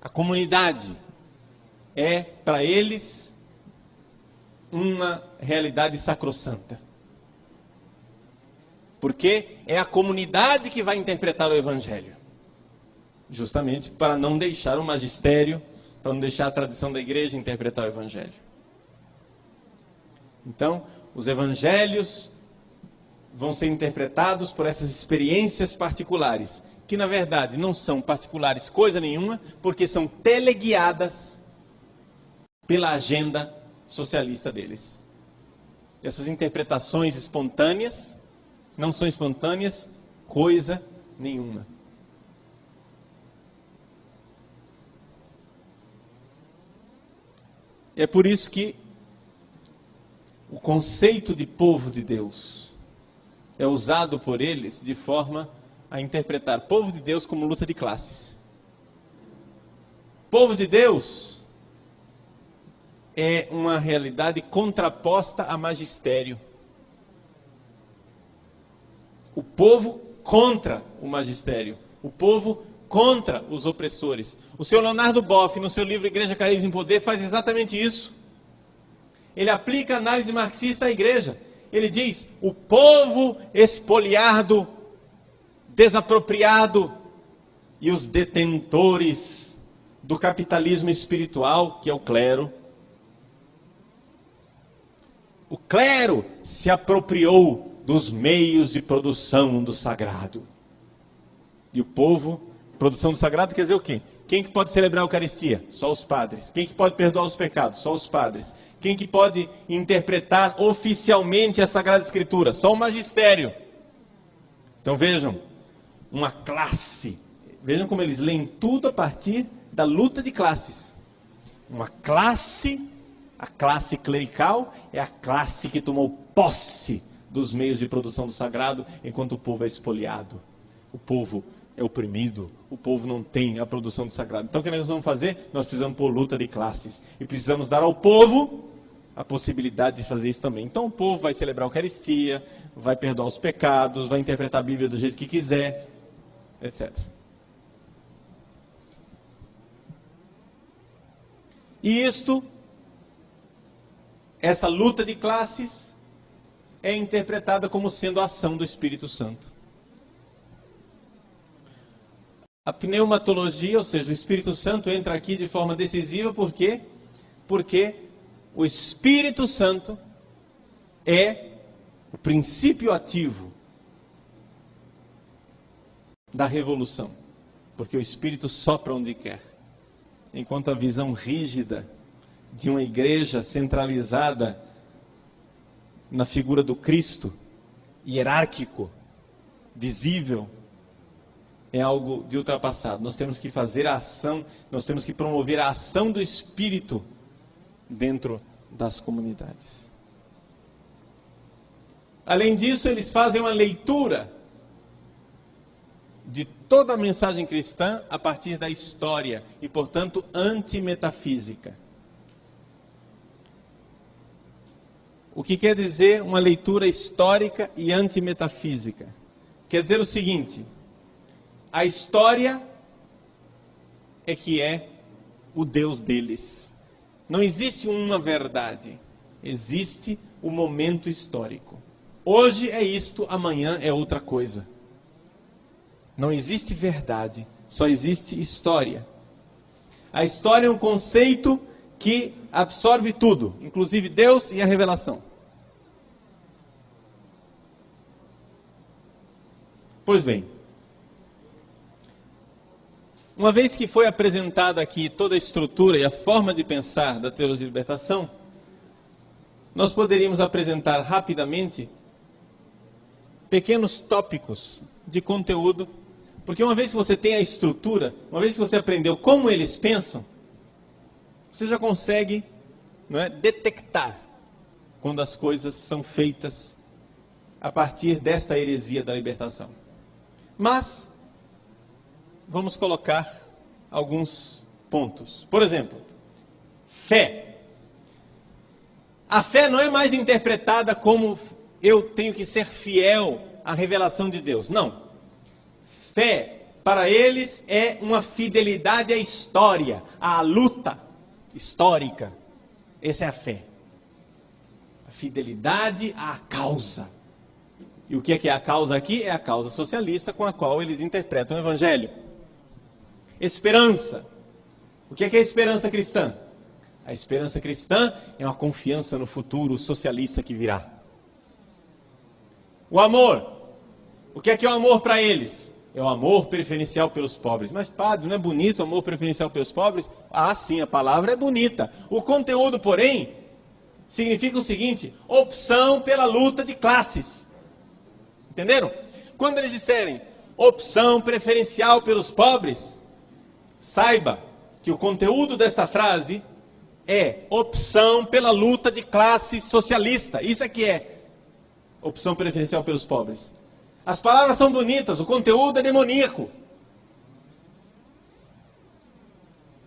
A comunidade é, para eles, uma realidade sacrossanta. Porque é a comunidade que vai interpretar o Evangelho. Justamente para não deixar o magistério, para não deixar a tradição da igreja interpretar o Evangelho. Então, os Evangelhos vão ser interpretados por essas experiências particulares, que na verdade não são particulares coisa nenhuma, porque são teleguiadas pela agenda socialista deles. Essas interpretações espontâneas não são espontâneas coisa nenhuma. É por isso que o conceito de povo de Deus é usado por eles de forma a interpretar povo de Deus como luta de classes. Povo de Deus é uma realidade contraposta a magistério. O povo contra o magistério. O povo contra os opressores. O senhor Leonardo Boff, no seu livro Igreja, Carisma e Poder, faz exatamente isso. Ele aplica a análise marxista à igreja. Ele diz, o povo espoliado, desapropriado, e os detentores do capitalismo espiritual, que é o clero. O clero se apropriou dos meios de produção do sagrado. E o povo, produção do sagrado quer dizer o quê? Quem que pode celebrar a Eucaristia? Só os padres. Quem que pode perdoar os pecados? Só os padres. Quem que pode interpretar oficialmente a Sagrada Escritura? Só o magistério. Então vejam, uma classe. Vejam como eles leem tudo a partir da luta de classes. Uma classe, a classe clerical, é a classe que tomou posse dos meios de produção do sagrado, enquanto o povo é espoliado. O povo é oprimido, o povo não tem a produção do sagrado. Então o que nós vamos fazer? Nós precisamos pôr luta de classes. E precisamos dar ao povo a possibilidade de fazer isso também. Então o povo vai celebrar a Eucaristia, vai perdoar os pecados, vai interpretar a Bíblia do jeito que quiser, etc. E essa luta de classes, é interpretada como sendo a ação do Espírito Santo. A pneumatologia, ou seja, o Espírito Santo entra aqui de forma decisiva, por quê? Porque o Espírito Santo é o princípio ativo da revolução. Porque o Espírito sopra onde quer. Enquanto a visão rígida de uma igreja centralizada na figura do Cristo, hierárquico, visível, é algo de ultrapassado. Nós temos que fazer a ação, nós temos que promover a ação do Espírito dentro das comunidades. Além disso, eles fazem uma leitura de toda a mensagem cristã a partir da história e, portanto, antimetafísica. O que quer dizer uma leitura histórica e antimetafísica? Quer dizer o seguinte: a história é que é o Deus deles. Não existe uma verdade, existe o momento histórico. Hoje é isto, amanhã é outra coisa. Não existe verdade, só existe história. A história é um conceito que absorve tudo, inclusive Deus e a revelação. Pois bem, uma vez que foi apresentada aqui toda a estrutura e a forma de pensar da teologia de libertação, nós poderíamos apresentar rapidamente pequenos tópicos de conteúdo, porque uma vez que você tem a estrutura, uma vez que você aprendeu como eles pensam, você já consegue, não é, detectar quando as coisas são feitas a partir desta heresia da libertação. Mas vamos colocar alguns pontos. Por exemplo, fé. A fé não é mais interpretada como eu tenho que ser fiel à revelação de Deus. Não. Fé, para eles, é uma fidelidade à história, à luta histórica. Essa é a fé. A fidelidade à causa. E o que é a causa aqui? É a causa socialista com a qual eles interpretam o Evangelho. Esperança. O que é a esperança cristã? A esperança cristã é uma confiança no futuro socialista que virá. O amor. O que é o amor para eles? É o amor preferencial pelos pobres. Mas, padre, não é bonito o amor preferencial pelos pobres? Ah, sim, a palavra é bonita. O conteúdo, porém, significa o seguinte: opção pela luta de classes. Entenderam? Quando eles disserem opção preferencial pelos pobres, saiba que o conteúdo desta frase é opção pela luta de classe socialista. Isso é que é opção preferencial pelos pobres. As palavras são bonitas, o conteúdo é demoníaco.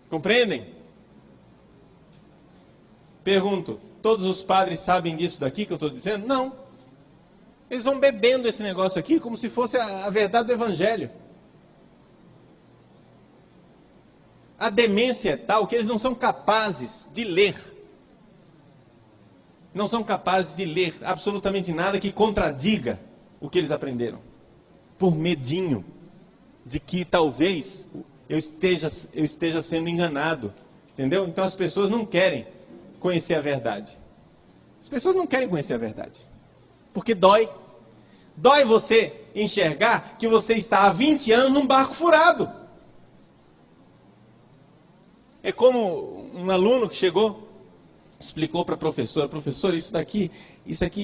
Compreendem? Pergunto, todos os padres sabem disso daqui que eu estou dizendo? Não. Eles vão bebendo esse negócio aqui como se fosse a verdade do Evangelho. A demência é tal que eles não são capazes de ler. Não são capazes de ler absolutamente nada que contradiga o que eles aprenderam. Por medinho de que talvez eu esteja sendo enganado. Entendeu? Então as pessoas não querem conhecer a verdade. As pessoas não querem conhecer a verdade. Porque dói. Dói você enxergar que você está há 20 anos num barco furado. É como um aluno que chegou, explicou para a professora: professora, isso aqui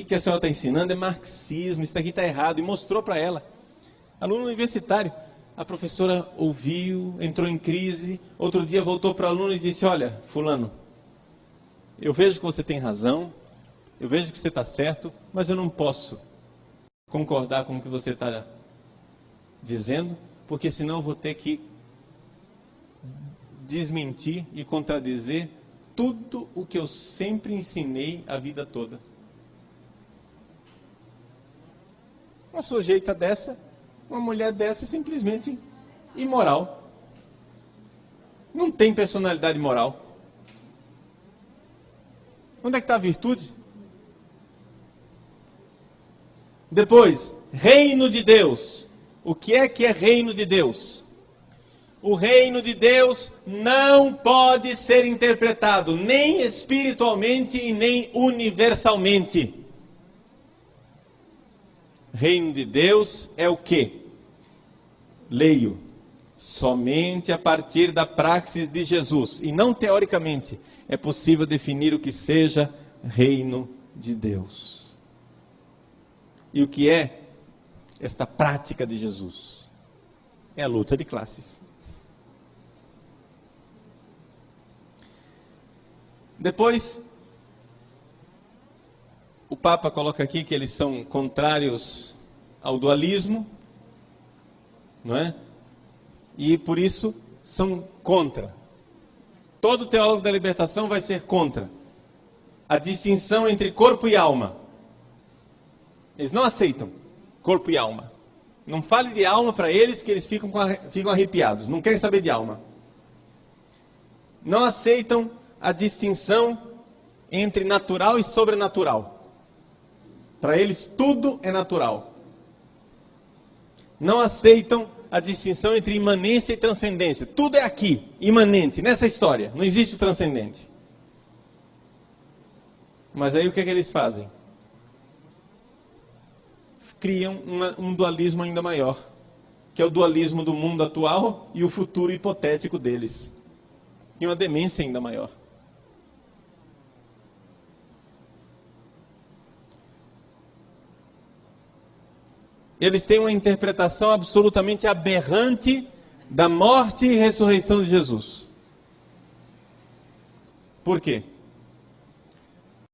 que a senhora está ensinando é marxismo, isso daqui está errado, e mostrou para ela. Aluno universitário. A professora ouviu, entrou em crise, outro dia voltou para o aluno e disse: olha, fulano, eu vejo que você tem razão, eu vejo que você está certo, mas eu não posso concordar com o que você está dizendo, porque senão eu vou ter que desmentir e contradizer tudo o que eu sempre ensinei a vida toda. Uma sujeita dessa, uma mulher dessa é simplesmente imoral. Não tem personalidade moral. Onde é que está a virtude? Depois, reino de Deus. O que é reino de Deus? O reino de Deus não pode ser interpretado nem espiritualmente e nem universalmente. Reino de Deus é o quê? Leio. Somente a partir da praxis de Jesus, e não teoricamente, é possível definir o que seja reino de Deus. E o que é esta prática de Jesus? É a luta de classes. Depois, o Papa coloca aqui que eles são contrários ao dualismo, não é? E por isso são contra. Todo teólogo da libertação vai ser contra a distinção entre corpo e alma. Eles não aceitam corpo e alma. Não fale de alma para eles que eles ficam arrepiados. Não querem saber de alma. Não aceitam a distinção entre natural e sobrenatural. Para eles tudo é natural. Não aceitam a distinção entre imanência e transcendência. Tudo é aqui, imanente, nessa história. Não existe o transcendente. Mas aí o que é que eles fazem? Criam um dualismo ainda maior, que é o dualismo do mundo atual e o futuro hipotético deles. E uma demência ainda maior. Eles têm uma interpretação absolutamente aberrante da morte e ressurreição de Jesus. Por quê?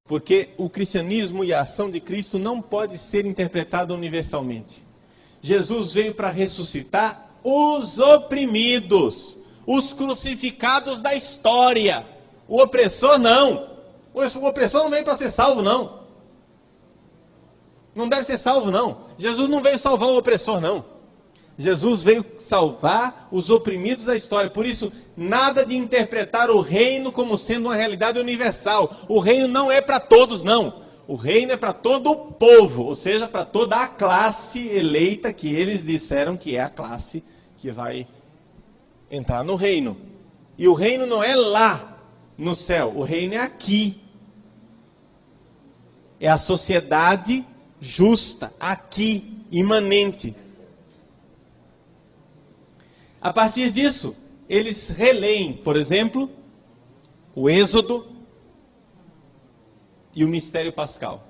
Porque o cristianismo e a ação de Cristo não pode ser interpretado universalmente. Jesus veio para ressuscitar os oprimidos, os crucificados da história. O opressor não. O opressor não veio para ser salvo, não. Não deve ser salvo, não. Jesus não veio salvar o opressor, não. Jesus veio salvar os oprimidos da história. Por isso, nada de interpretar o reino como sendo uma realidade universal. O reino não é para todos, não. O reino é para todo o povo, ou seja, para toda a classe eleita que eles disseram que é a classe que vai entrar no reino. E o reino não é lá no céu, o reino é aqui. É a sociedade justa, aqui, imanente. A partir disso, eles releem, por exemplo, o Êxodo e o mistério pascal.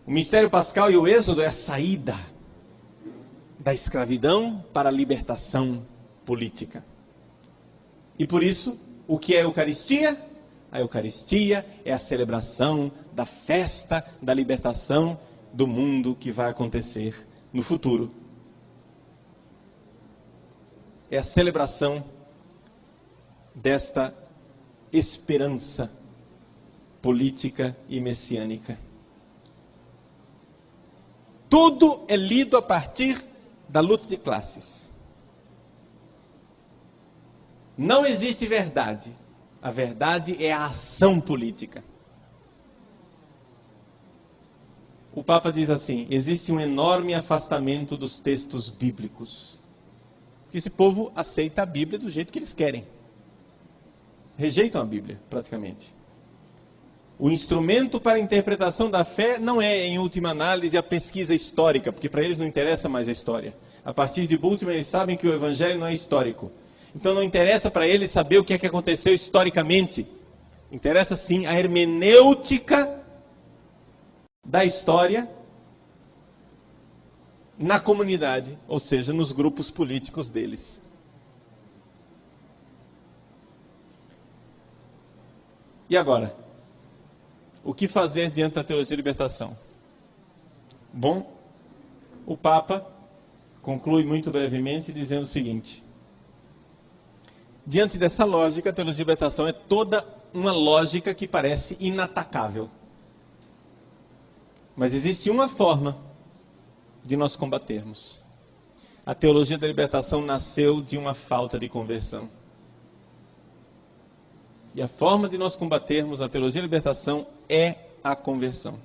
O mistério pascal e o Êxodo é a saída da escravidão para a libertação política. E por isso, o que é a Eucaristia? A Eucaristia é a celebração da festa da libertação do mundo que vai acontecer no futuro. É a celebração desta esperança política e messiânica. Tudo é lido a partir da luta de classes. Não existe verdade. A verdade é a ação política. O Papa diz assim: existe um enorme afastamento dos textos bíblicos. Esse povo aceita a Bíblia do jeito que eles querem. Rejeitam a Bíblia, praticamente. O instrumento para a interpretação da fé não é, em última análise, a pesquisa histórica, porque para eles não interessa mais a história. A partir de Bultmann, eles sabem que o Evangelho não é histórico. Então não interessa para eles saber o que é que aconteceu historicamente. Interessa sim a hermenêutica da história na comunidade, ou seja, nos grupos políticos deles. E agora? O que fazer diante da teologia de libertação? Bom, o Papa conclui muito brevemente dizendo o seguinte: diante dessa lógica, a teologia de libertação é toda uma lógica que parece inatacável. Mas existe uma forma de nós combatermos. A teologia da libertação nasceu de uma falta de conversão. E a forma de nós combatermos a teologia da libertação é a conversão.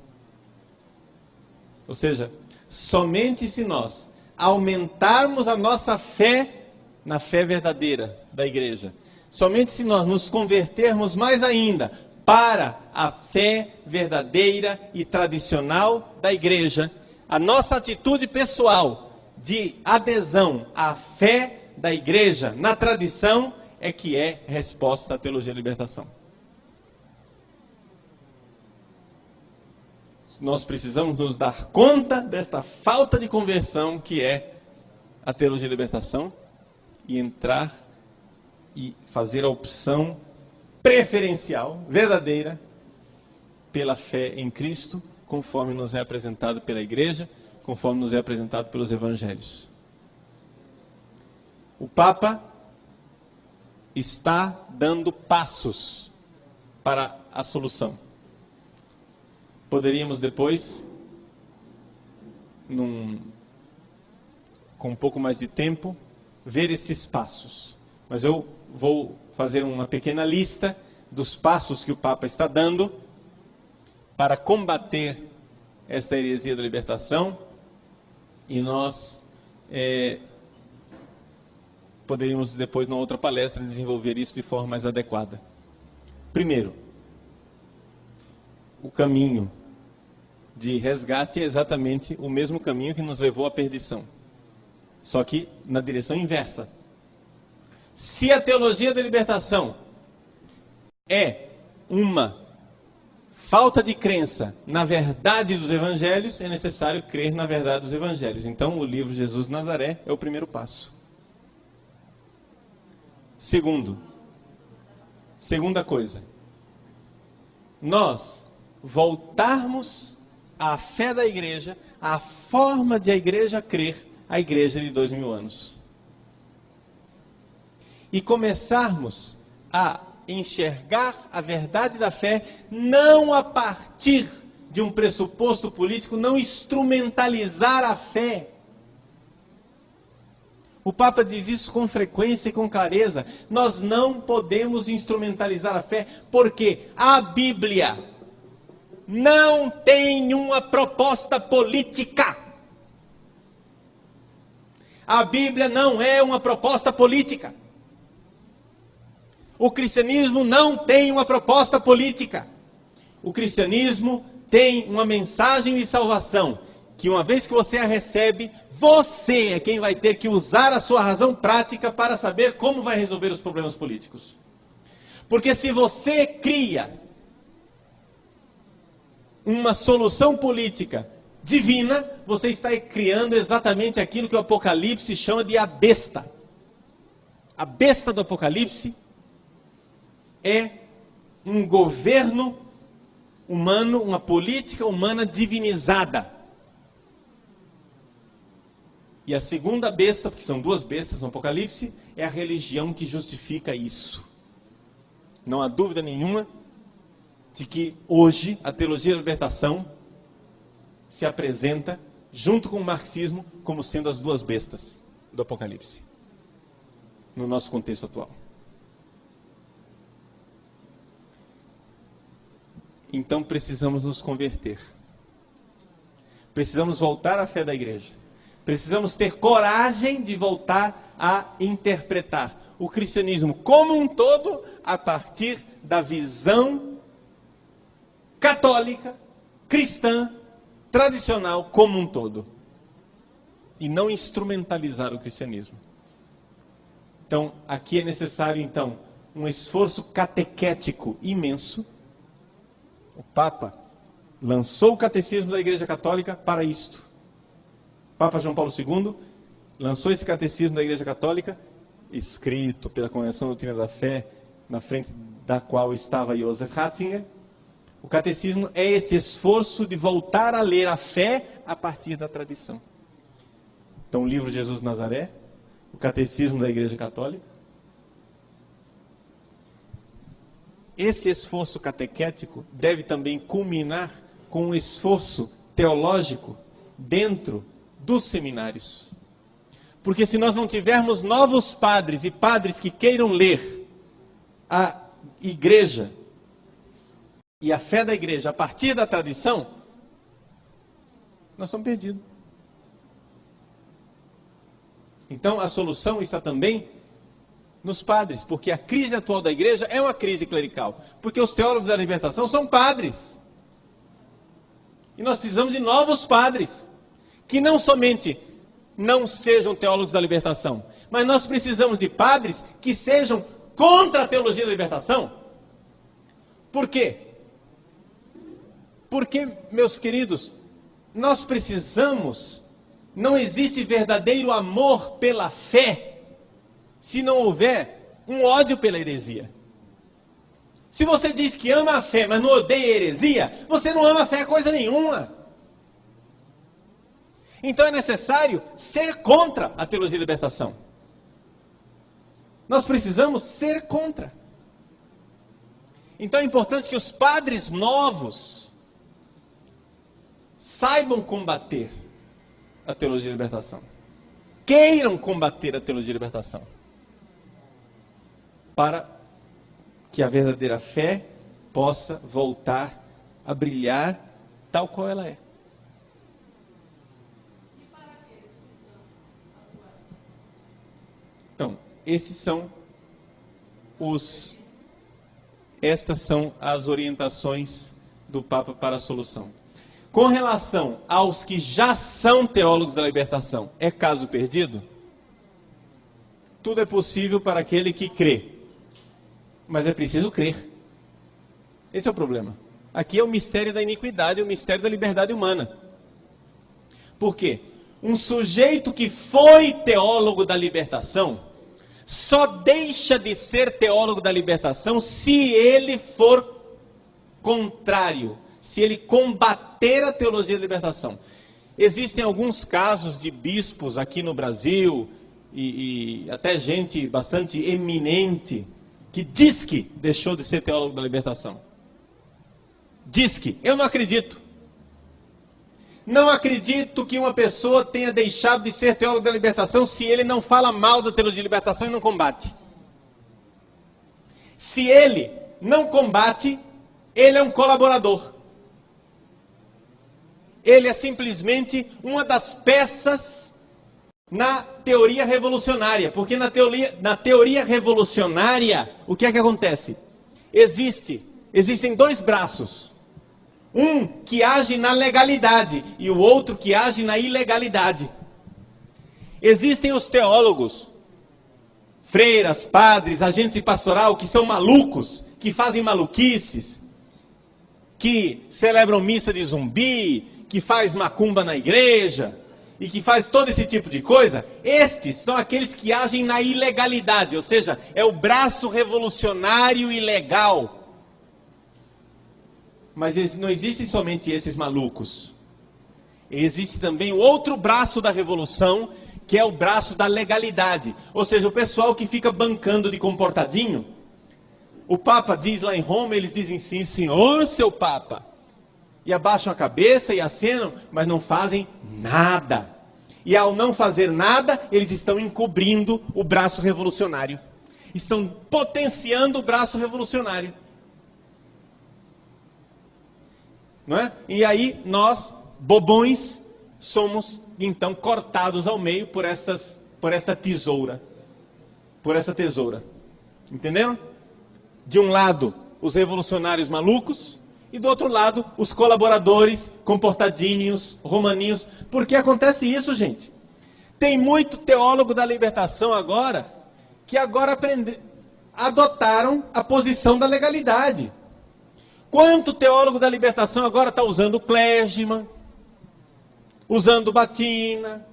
Ou seja, somente se nós aumentarmos a nossa fé na fé verdadeira da igreja, somente se nós nos convertermos mais ainda para a fé verdadeira e tradicional da igreja, a nossa atitude pessoal de adesão à fé da igreja na tradição é que é resposta à teologia da libertação. Nós precisamos nos dar conta desta falta de conversão que é a teologia da libertação e entrar e fazer a opção preferencial, verdadeira, pela fé em Cristo, conforme nos é apresentado pela igreja, conforme nos é apresentado pelos evangelhos. O Papa está dando passos para a solução. Poderíamos depois, com um pouco mais de tempo, ver esses passos. Mas eu vou fazer uma pequena lista dos passos que o Papa está dando para combater esta heresia da libertação, e nós poderíamos depois, numa outra palestra, desenvolver isso de forma mais adequada. Primeiro, o caminho de resgate é exatamente o mesmo caminho que nos levou à perdição, só que na direção inversa. Se a teologia da libertação é uma falta de crença na verdade dos evangelhos, é necessário crer na verdade dos evangelhos. Então, o livro Jesus de Nazaré é o primeiro passo. Segunda coisa, nós voltarmos à fé da igreja, à forma de a igreja crer, a igreja de 2000 anos. E começarmos a enxergar a verdade da fé não a partir de um pressuposto político, não instrumentalizar a fé. O Papa diz isso com frequência e com clareza. Nós não podemos instrumentalizar a fé, porque a Bíblia não tem uma proposta política. A Bíblia não é uma proposta política. O cristianismo não tem uma proposta política. O cristianismo tem uma mensagem de salvação, que uma vez que você a recebe, você é quem vai ter que usar a sua razão prática para saber como vai resolver os problemas políticos. Porque se você cria uma solução política divina, você está criando exatamente aquilo que o Apocalipse chama de a besta. A besta do Apocalipse é um governo humano, uma política humana divinizada. E a segunda besta, porque são duas bestas no Apocalipse, é a religião que justifica isso. Não há dúvida nenhuma de que hoje a teologia da libertação se apresenta, junto com o marxismo, como sendo as duas bestas do Apocalipse, no nosso contexto atual. Então precisamos nos converter. Precisamos voltar à fé da igreja. Precisamos ter coragem de voltar a interpretar o cristianismo como um todo a partir da visão católica, cristã, tradicional como um todo. E não instrumentalizar o cristianismo. Então, aqui é necessário, então, um esforço catequético imenso. O Papa lançou o Catecismo da Igreja Católica para isto. Papa João Paulo II lançou esse Catecismo da Igreja Católica, escrito pela Congregação da Doutrina da Fé, na frente da qual estava Joseph Ratzinger. O Catecismo é esse esforço de voltar a ler a fé a partir da tradição. Então, o livro Jesus de Nazaré, o Catecismo da Igreja Católica. Esse esforço catequético deve também culminar com um esforço teológico dentro dos seminários. Porque se nós não tivermos novos padres e padres que queiram ler a igreja e a fé da igreja a partir da tradição, nós estamos perdidos. Então a solução está também nos padres, porque a crise atual da igreja é uma crise clerical, porque os teólogos da libertação são padres. E nós precisamos de novos padres, que não somente não sejam teólogos da libertação, mas nós precisamos de padres que sejam contra a teologia da libertação. Por quê? Porque, meus queridos, nós precisamos, não existe verdadeiro amor pela fé se não houver um ódio pela heresia. Se você diz que ama a fé, mas não odeia a heresia, você não ama a fé coisa nenhuma. Então é necessário ser contra a teologia da libertação. Nós precisamos ser contra. Então é importante que os padres novos saibam combater a teologia da libertação. Queiram combater a teologia da libertação. Para que a verdadeira fé possa voltar a brilhar tal qual ela é. Então, estas são as orientações do Papa para a solução. Com relação aos que já são teólogos da libertação, é caso perdido? Tudo é possível para aquele que crê, mas é preciso crer. Esse é o problema. Aqui é o mistério da iniquidade, o mistério da liberdade humana. Por quê? Um sujeito que foi teólogo da libertação só deixa de ser teólogo da libertação se ele for contrário, se ele combater a teologia da libertação. Existem alguns casos de bispos aqui no Brasil, e até gente bastante eminente, que diz que deixou de ser teólogo da libertação. Diz que. Eu não acredito. Não acredito que uma pessoa tenha deixado de ser teólogo da libertação se ele não fala mal da teologia da libertação e não combate. Se ele não combate, ele é um colaborador. Ele é simplesmente uma das peças na teoria revolucionária. Porque na teoria revolucionária, o que é que acontece? Existem dois braços. Um que age na legalidade e o outro que age na ilegalidade. Existem os teólogos, freiras, padres, agentes de pastoral, que são malucos, que fazem maluquices, que celebram missa de zumbi, que faz macumba na igreja, e que faz todo esse tipo de coisa. Estes são aqueles que agem na ilegalidade, ou seja, é o braço revolucionário ilegal. Mas não existem somente esses malucos. Existe também o outro braço da revolução, que é o braço da legalidade. Ou seja, o pessoal que fica bancando de comportadinho. O Papa diz lá em Roma, eles dizem sim, senhor, seu Papa. E abaixam a cabeça e acenam, mas não fazem nada. E ao não fazer nada, eles estão encobrindo o braço revolucionário. Estão potenciando o braço revolucionário. Não é? E aí nós, bobões, somos então cortados ao meio por esta tesoura. Por essa tesoura. Entenderam? De um lado, os revolucionários malucos, e do outro lado, os colaboradores, comportadinhos, romaninhos. Por que acontece isso, gente? Tem muito teólogo da libertação agora, que agora adotaram a posição da legalidade. Quanto teólogo da libertação agora está usando clergyman, usando batina,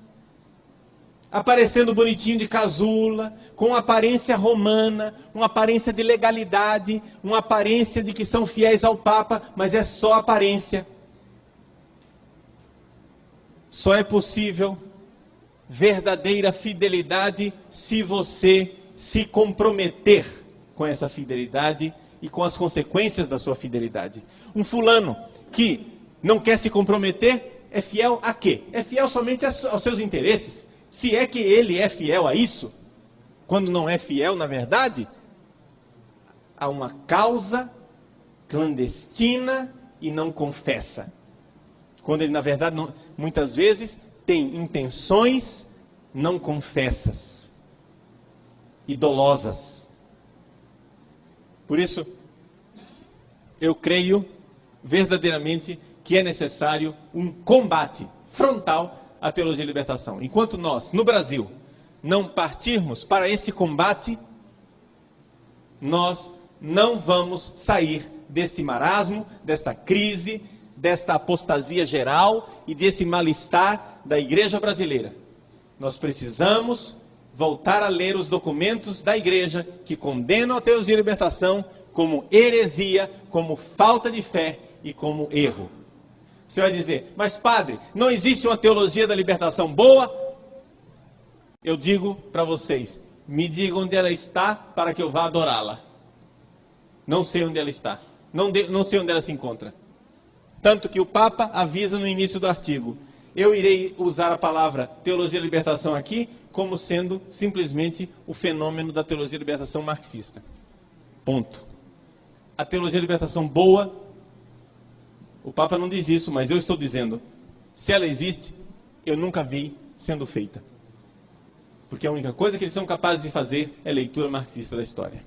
aparecendo bonitinho de casula, com aparência romana, uma aparência de legalidade, uma aparência de que são fiéis ao Papa, mas é só aparência. Só é possível verdadeira fidelidade se você se comprometer com essa fidelidade e com as consequências da sua fidelidade. Um fulano que não quer se comprometer é fiel a quê? É fiel somente aos seus interesses. Se é que ele é fiel a isso, quando não é fiel, na verdade, a uma causa clandestina e não confessa. Quando ele, na verdade, muitas vezes tem intenções não confessas e dolosas. Por isso, eu creio verdadeiramente que é necessário um combate frontal à teologia de libertação. Enquanto nós, no Brasil, não partirmos para esse combate, nós não vamos sair deste marasmo, desta crise, desta apostasia geral e desse mal-estar da igreja brasileira. Nós precisamos voltar a ler os documentos da igreja que condenam a teologia de libertação como heresia, como falta de fé e como erro. Você vai dizer, mas padre, não existe uma teologia da libertação boa? Eu digo para vocês, me diga onde ela está para que eu vá adorá-la. Não sei onde ela está, não sei onde ela se encontra. Tanto que o Papa avisa no início do artigo, eu irei usar a palavra teologia da libertação aqui como sendo simplesmente o fenômeno da teologia da libertação marxista. Ponto. A teologia da libertação boa, o Papa não diz isso, mas eu estou dizendo, se ela existe, eu nunca vi sendo feita. Porque a única coisa que eles são capazes de fazer é leitura marxista da história.